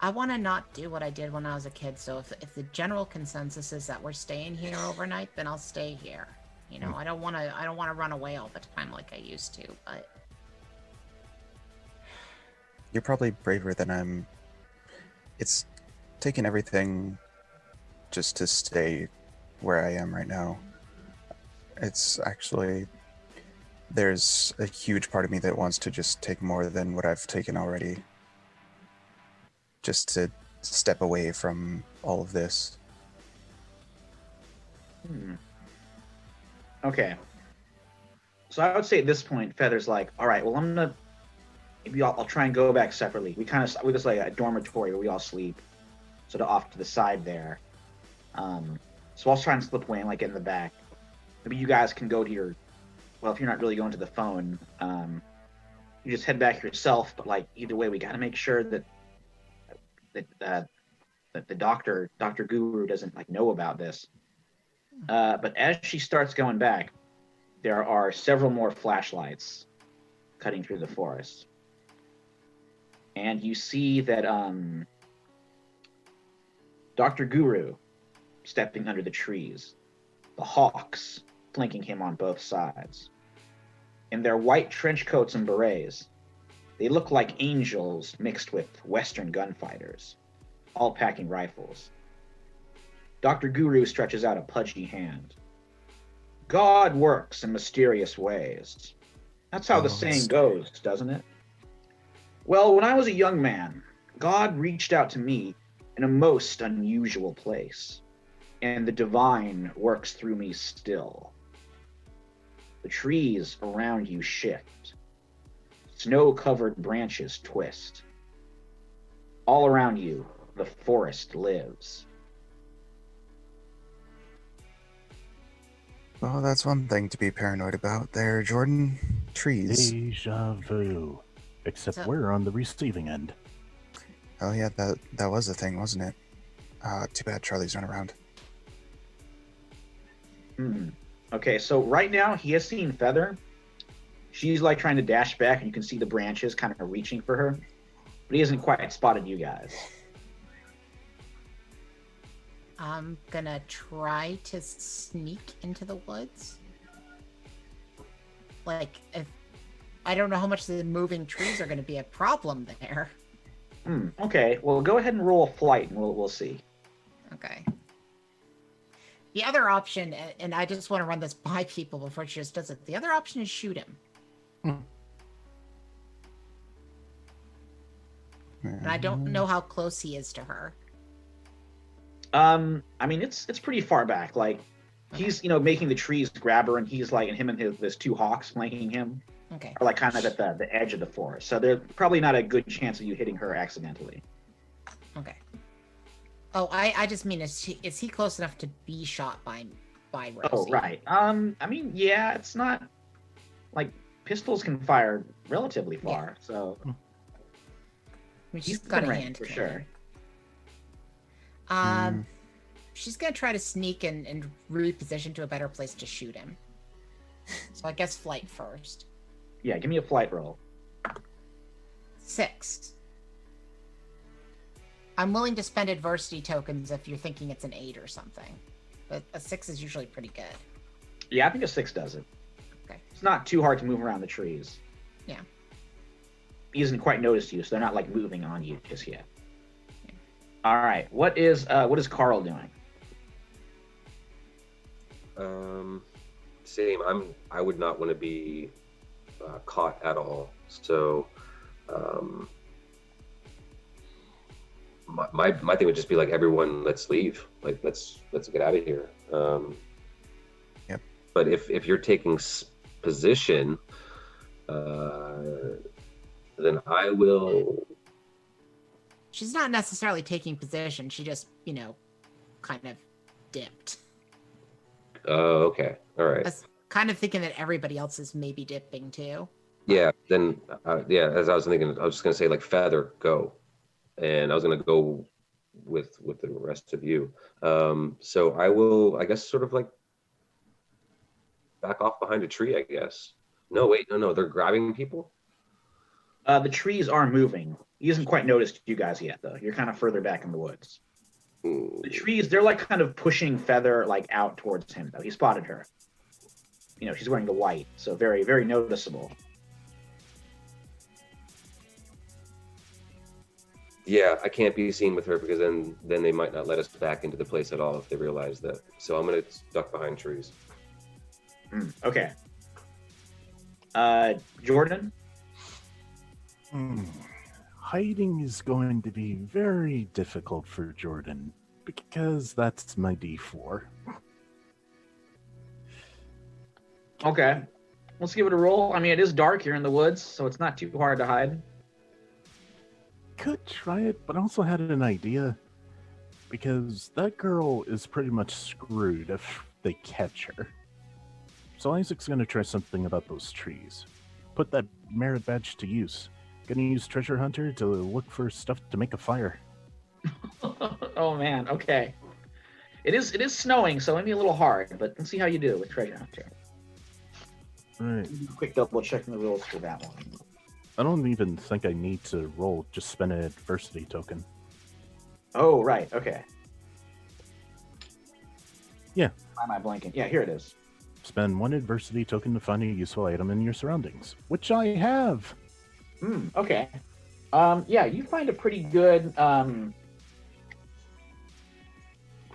I want to not do what I did when I was a kid. So if the general consensus is that we're staying here overnight, then I'll stay here. I don't want to run away all the time like I used to. But You're probably braver than I'm. It's taken everything just to stay where I am right now. It's actually, there's a huge part of me that wants to just take more than what I've taken already. Just to step away from all of this. Okay. So I would say at this point, Feather's like, all right, well, maybe I'll try and go back separately. We just like a dormitory where we all sleep, sort of off to the side there. So I'll try and slip away and like get in the back. Maybe you guys can go to your, well, if you're not really going to the phone, you just head back yourself. But like either way, we got to make sure that the Dr. Guru doesn't like know about this. But as she starts going back, there are several more flashlights cutting through the forest. And you see that Dr. Guru stepping under the trees, the hawks flanking him on both sides. In their white trench coats and berets, they look like angels mixed with Western gunfighters, all packing rifles. Dr. Guru stretches out a pudgy hand. God works in mysterious ways. That's how the saying goes, doesn't it? Well, when I was a young man, God reached out to me in a most unusual place. and the divine works through me still. The trees around you shift. Snow-covered branches twist. All around you, the forest lives. Well, that's one thing to be paranoid about there, Jordan. Trees. Deja vu. Except we're on the receiving end. Oh yeah, that was the thing, wasn't it? Too bad Charlie's not around. Okay, so right now he has seen Feather. She's like trying to dash back, and you can see the branches kind of reaching for her. But he hasn't quite spotted you guys. I'm gonna try to sneak into the woods. Like, if I don't know how much the moving trees are gonna be a problem there. Okay, well, go ahead and roll a flight, and we'll see. Okay. The other option, and I just want to run this by people before she just does it. The other option is shoot him. And I don't know how close he is to her. I mean, it's pretty far back. Like, he's making the trees grab her, and he's like, and him and there's two hawks flanking him. Okay. Are like kind of at the edge of the forest, so there's probably not a good chance of you hitting her accidentally. Okay. Oh, I just mean is he close enough to be shot by Rosie? Oh, right. I mean, yeah, it's not like pistols can fire relatively far, so I mean, she's he's got in a range hand for cannon. sure. She's gonna try to sneak and reposition to a better place to shoot him. So I guess flight first. Yeah, give me a flight roll. 6. I'm willing to spend adversity tokens if you're thinking it's an 8 or something. But a 6 is usually pretty good. Yeah, I think a 6 does it. Okay. It's not too hard to move around the trees. Yeah. He hasn't quite noticed you, so they're not like moving on you just yet. Yeah. All right. What is Carl doing? Same. I would not want to be caught at all. So, my thing would just be like, everyone, let's leave. Like, let's get out of here. Yep. But if you're taking position, then I will. She's not necessarily taking position. She just, kind of dipped. Oh, okay. All right. I was kind of thinking that everybody else is maybe dipping too. Yeah. Then, as I was thinking, I was just gonna say, like, Feather, go, and I was gonna go with the rest of you. So I will, I guess, sort of like back off behind a tree, I guess. No, wait, no, they're grabbing people. The trees are moving. He hasn't quite noticed you guys yet, though. You're kind of further back in the woods. The trees, they're like kind of pushing Feather like out towards him, though. He spotted her. She's wearing the white, so very, very noticeable. Yeah, I can't be seen with her because then they might not let us back into the place at all if they realize that. So I'm gonna duck behind trees. Okay. Jordan? Hiding is going to be very difficult for Jordan because that's my D4. Okay. Let's give it a roll. I mean, it is dark here in the woods, so it's not too hard to hide. Could try it, but I also had an idea because that girl is pretty much screwed if they catch her. So Isaac's going to try something about those trees. Put that merit badge to use. Gonna use Treasure Hunter to look for stuff to make a fire. Oh man, okay. It is snowing, so it may be a little hard, but let's see how you do with Treasure Hunter. Right. Quick double checking the rules for that one. I don't even think I need to roll, just spend an adversity token. Oh, right, okay. Yeah. Why am I blanking? Yeah, here it is. Spend 1 adversity token to find a useful item in your surroundings, which I have. Okay. Yeah, you find a pretty good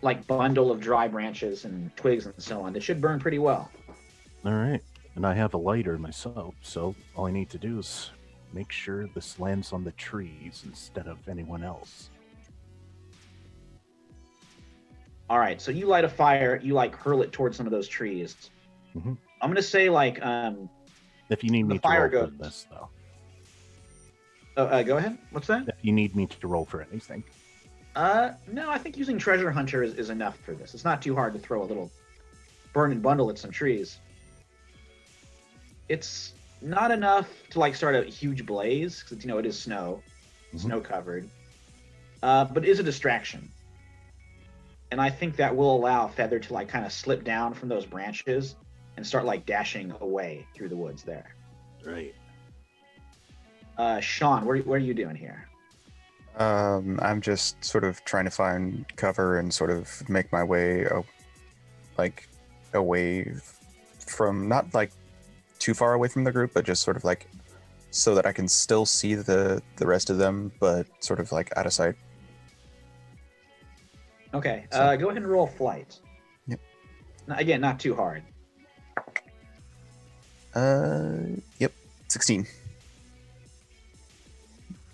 like bundle of dry branches and twigs and so on that should burn pretty well. All right. And I have a lighter myself, so all I need to do is make sure this lands on the trees instead of anyone else. All right, so you light a fire. You like hurl it towards some of those trees. Mm-hmm. I'm gonna say like If you need The me to fire roll for goes- this, though. Go ahead. What's that? If you need me to roll for anything. No, I think using treasure hunter is enough for this. It's not too hard to throw a little burn and bundle at some trees. It's not enough to like start a huge blaze because it is snow, snow covered, but it is a distraction. And I think that will allow Feather to like kind of slip down from those branches and start like dashing away through the woods there. Right. Sean, what are you doing here? I'm just sort of trying to find cover and sort of make my way, away from, not like too far away from the group, but just sort of like so that I can still see the rest of them, but sort of like out of sight. Okay, So- go ahead and roll flight. Yep. Again, not too hard. Yep, 16.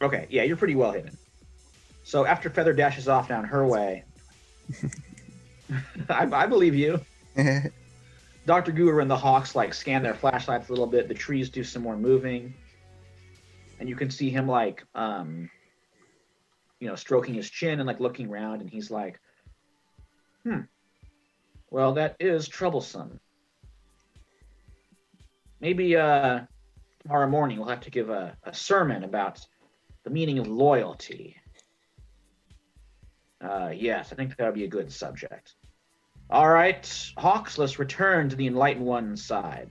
Okay, yeah, you're pretty well hidden. So after Feather dashes off down her way, I believe you. Dr. Guru and the Hawks like scan their flashlights a little bit. The trees do some more moving, and you can see him like, stroking his chin and like looking around, and he's like, well, that is troublesome. Maybe tomorrow morning we'll have to give a sermon about the meaning of loyalty. Yes, I think that would be a good subject. All right, Hawks, let's return to the Enlightened One's side.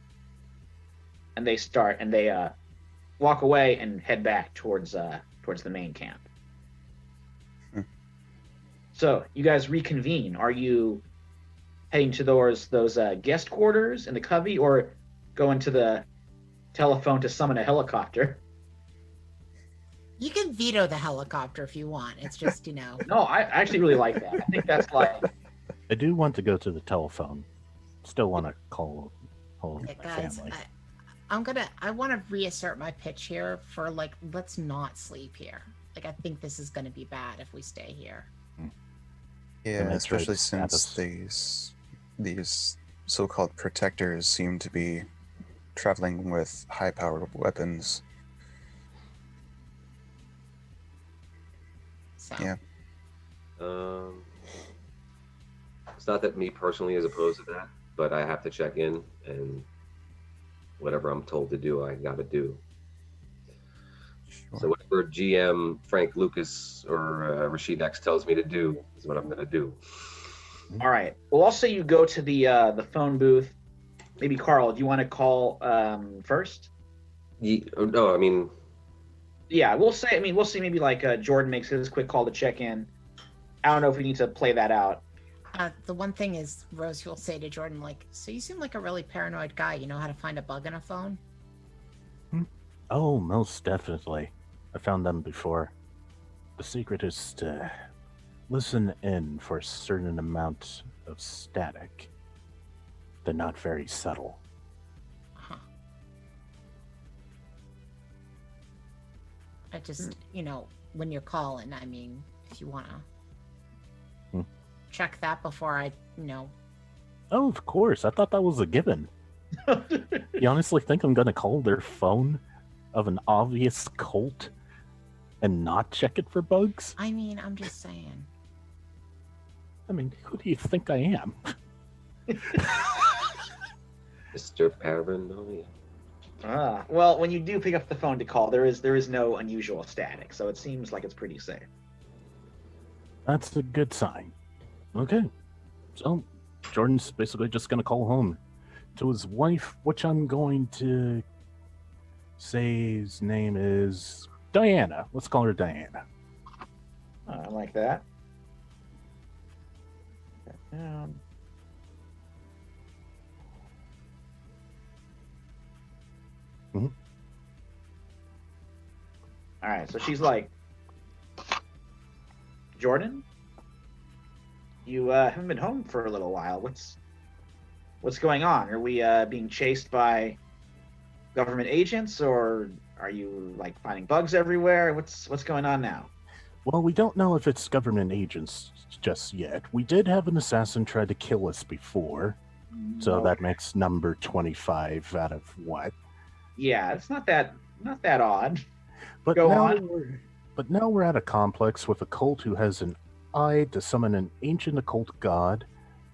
And they walk away and head back towards the main camp. So you guys reconvene. Are you heading to those guest quarters in the cubby, or going to the telephone to summon a helicopter? You can veto the helicopter if you want. It's just, No, I actually really like that. I think that's like... I do want to go to the telephone. Still want to call home Okay, my guys, family. I want to reassert my pitch here for like, let's not sleep here. Like, I think this is going to be bad if we stay here. Yeah, make sure especially it's since these so-called protectors seem to be traveling with high-powered weapons. So, Yeah. It's not that me personally is opposed to that, but I have to check in, and whatever I'm told to do, I got to do. So whatever GM Frank Lucas or Rashid X tells me to do is what I'm going to do. All right. Well, I'll say you go to the phone booth. Maybe Carl, do you want to call first? No, I mean, Yeah, we'll say maybe like Jordan makes his quick call to check in. I don't know if we need to play that out. the one thing is, Rose will say to Jordan, like, so you seem like a really paranoid guy. You know how to find a bug in a phone? Oh, most definitely. I found them before. The secret is to listen in for a certain amount of static. They're not very subtle. Huh. I just, when you're calling, I mean, if you want to check that before I, Oh, of course. I thought that was a given. You honestly think I'm going to call their phone of an obvious cult and not check it for bugs? I mean, I'm just saying. I mean, who do you think I am? Mr. Paranoia. Well, when you do pick up the phone to call, there is no unusual static, so it seems like it's pretty safe. That's a good sign. Okay. So, Jordan's basically just going to call home to his wife, which I'm going to say his name is Diana. Let's call her Diana. I like that. Put that down. Mhm. All right, so she's like, Jordan, you haven't been home for a little while. What's going on? Are we being chased by government agents, or are you like finding bugs everywhere? What's going on now? Well, we don't know if it's government agents just yet. We did have an assassin try to kill us before, so Okay. that makes number 25 out of what? Yeah, it's not that odd. But Go now on. we're at a complex with a cult who has an eye to summon an ancient occult god.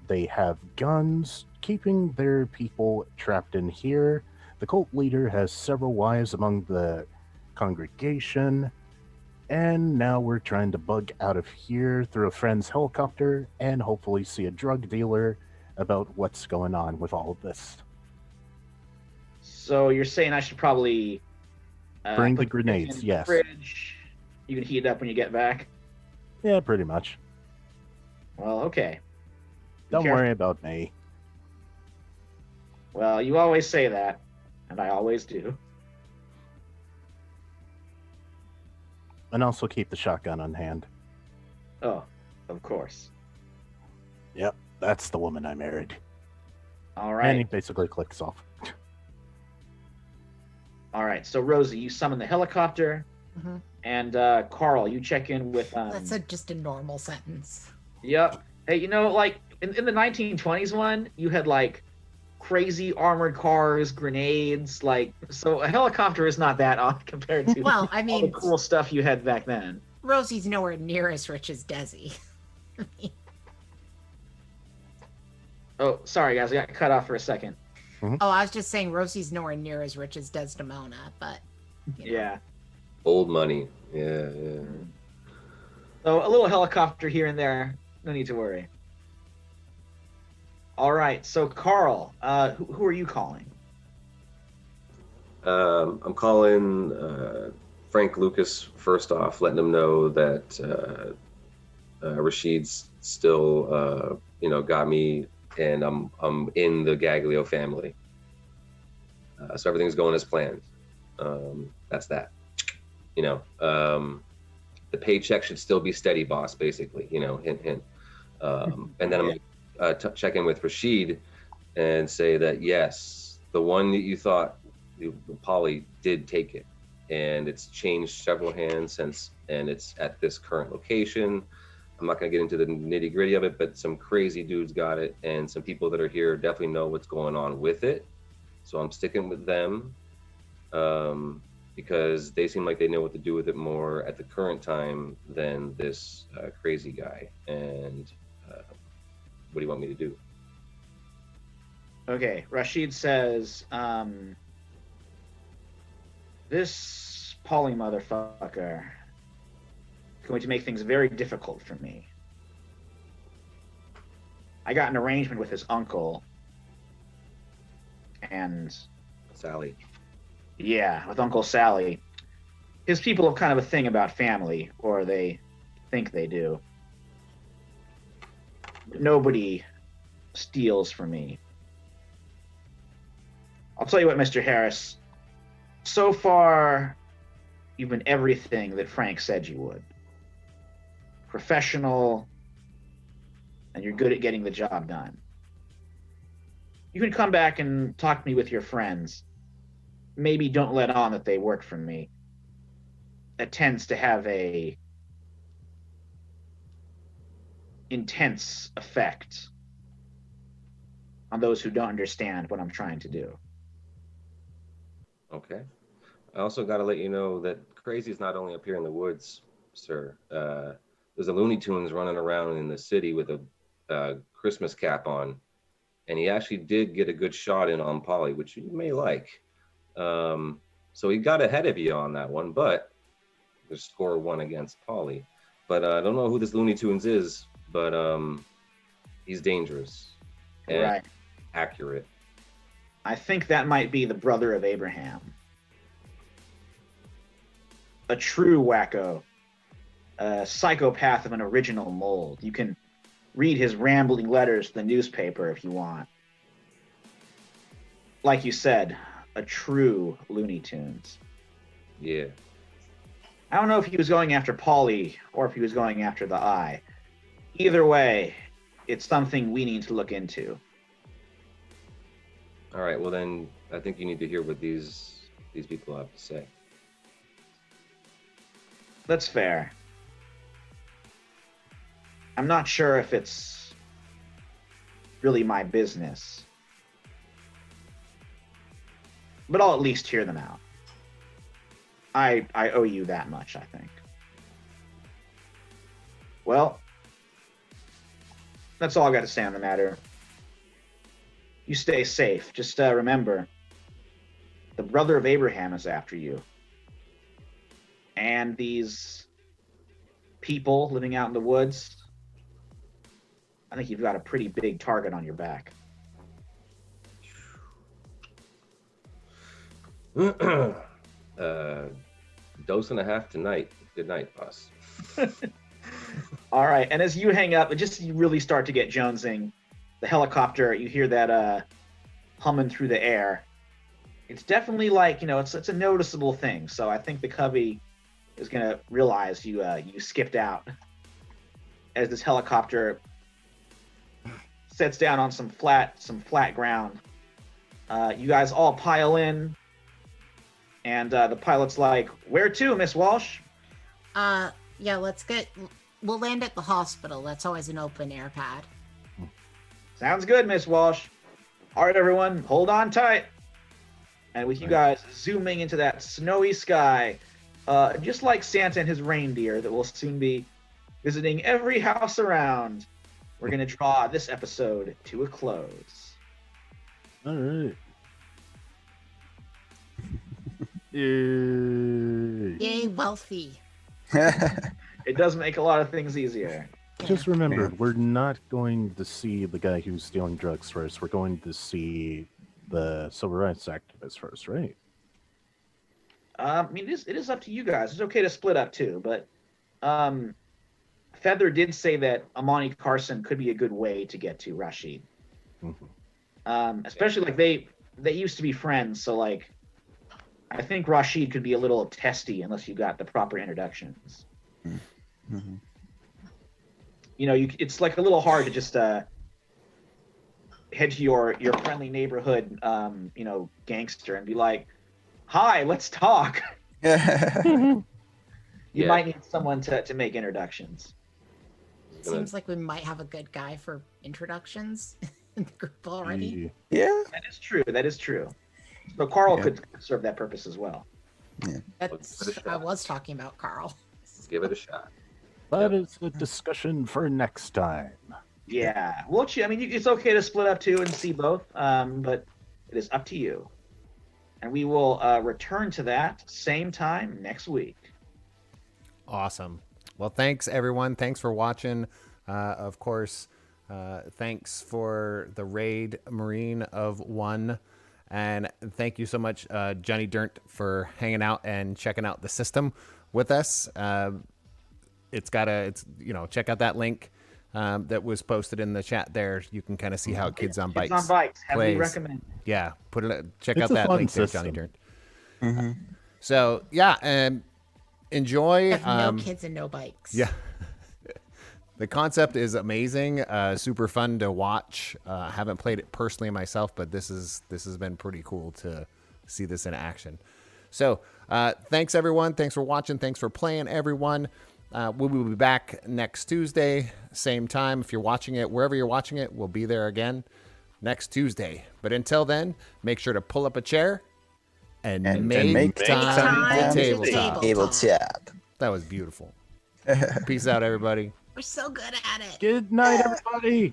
They have guns, keeping their people trapped in here. The cult leader has several wives among the congregation. And now we're trying to bug out of here through a friend's helicopter and hopefully see a drug dealer about what's going on with all of this. So you're saying I should probably Bring the put this grenades, in the yes. fridge. You can heat it up when you get back. Yeah, pretty much. Well, okay. Be Don't careful. worry about me. Well, you always say that, and I always do. And also keep the shotgun on hand. Oh, of course. Yep, that's the woman I married. All And he right. basically clicks off. All right. So Rosie, you summon the helicopter, Mhm. and Carl, you check in with. That's just a normal sentence. Yep. Hey, like in the 1920s one, you had like crazy armored cars, grenades, like so a helicopter is not that odd compared to Well, I all the mean, cool stuff you had back then. Rosie's nowhere near as rich as Desi. Oh, sorry guys, I got cut off for a second. Oh, I was just saying Rosie's nowhere near as rich as Desdemona, but you know. Yeah. Old money. Yeah. So a little helicopter here and there. No need to worry. All right. So Carl, who are you calling? I'm calling Frank Lucas first off, letting him know that Rashid's still, got me, and I'm in the Gaglio family. So everything's going as planned. That's that. The paycheck should still be steady, boss. Basically, hint, hint. And then I'm gonna check in with Rashid and say that yes, the one that you thought Polly did take it, and it's changed several hands since, and it's at this current location. I'm not going to get into the nitty gritty of it, but some crazy dudes got it, and some people that are here definitely know what's going on with it. So I'm sticking with them because they seem like they know what to do with it more at the current time than this crazy guy. And what do you want me to do? Okay. Rashid says, this Polly motherfucker is going to make things very difficult for me. I got an arrangement with his uncle, and Sally. yeah, with Uncle Sally. His people have kind of a thing about family, or they think they do. Nobody steals from me. I'll tell you what, Mr. Harris. So far, you've been everything that Frank said you would. Professional, and you're good at getting the job done. You can come back and talk to me with your friends. Maybe don't let on that they work for me. That tends to have a intense effect on those who don't understand what I'm trying to do. Okay. I also got to let you know that crazy is not only up here in the woods, sir. There's a Looney Tunes running around in the city with a Christmas cap on, and he actually did get a good shot in on Polly, which you may like. So he got ahead of you on that one, but there's score 1 against Polly. But I don't know who this Looney Tunes is, but he's dangerous and Right. accurate. I think that might be the brother of Abraham. A true wacko. A psychopath of an original mold. You can read his rambling letters to the newspaper if you want. Like you said, a true Looney Tunes. Yeah. I don't know if he was going after Polly or if he was going after the Eye. Either way, it's something we need to look into. All right. Well, then I think you need to hear what these people have to say. That's fair. I'm not sure if it's really my business, but I'll at least hear them out. I owe you that much, I think. Well, that's all I got to say on the matter. You stay safe. Just remember, the brother of Abraham is after you. And these people living out in the woods, I think you've got a pretty big target on your back. Dose and a half tonight. Good night, boss. All right, and as you hang up, you really start to get jonesing. The helicopter, you hear that humming through the air. It's definitely like, it's a noticeable thing. So I think the cubby is gonna realize you skipped out as this helicopter sets down on some flat ground. You guys all pile in, and the pilot's like, "Where to, Miss Walsh?" Yeah, we'll land at the hospital. That's always an open air pad. Sounds good, Miss Walsh. All right, everyone, hold on tight. And with you guys zooming into that snowy sky, just like Santa and his reindeer that will soon be visiting every house around, we're going to draw this episode to a close. All right. Yay. Yay, wealthy. It does make a lot of things easier. Just remember, we're not going to see the guy who's stealing drugs first. We're going to see the civil rights activist first, right? I mean, it is up to you guys. It's okay to split up too, but Feather did say that Amani Carson could be a good way to get to Rashid. Mm-hmm. Especially like they used to be friends, so like I think Rashid could be a little testy unless you got the proper introductions. Mm-hmm. It's like a little hard to just head to your friendly neighborhood, gangster and be like, "Hi, let's talk." You might need someone to make introductions. Seems like we might have a good guy for introductions in the group already. Yeah. That is true. So Carl could serve that purpose as well. Yeah. I was talking about Carl. Let's give it a shot. That is a discussion for next time. Yeah. Well, it's okay to split up too and see both, but it is up to you. And we will return to that same time next week. Awesome. Well, thanks, everyone. Thanks for watching. Of course, thanks for the raid, Marine of 1. And thank you so much, Johnny Dirnt, for hanging out and checking out the system with us. Check out that link that was posted in the chat there. You can kind of see how Kids on Bikes heavily recommend. Yeah, check out that link there, Johnny Dirnt. Mm-hmm. So yeah, enjoy. No kids and no bikes. Yeah. The concept is amazing, super fun to watch. Haven't played it personally myself, but this has been pretty cool to see this in action. So thanks, everyone. Thanks for watching. Thanks for playing, everyone. We will be back next Tuesday, same time. If you're watching it, wherever you're watching it, we'll be there again next Tuesday. But until then, make sure to pull up a chair and make time to tabletop. That was beautiful. Peace out, everybody. We're so good at it. Good night, everybody.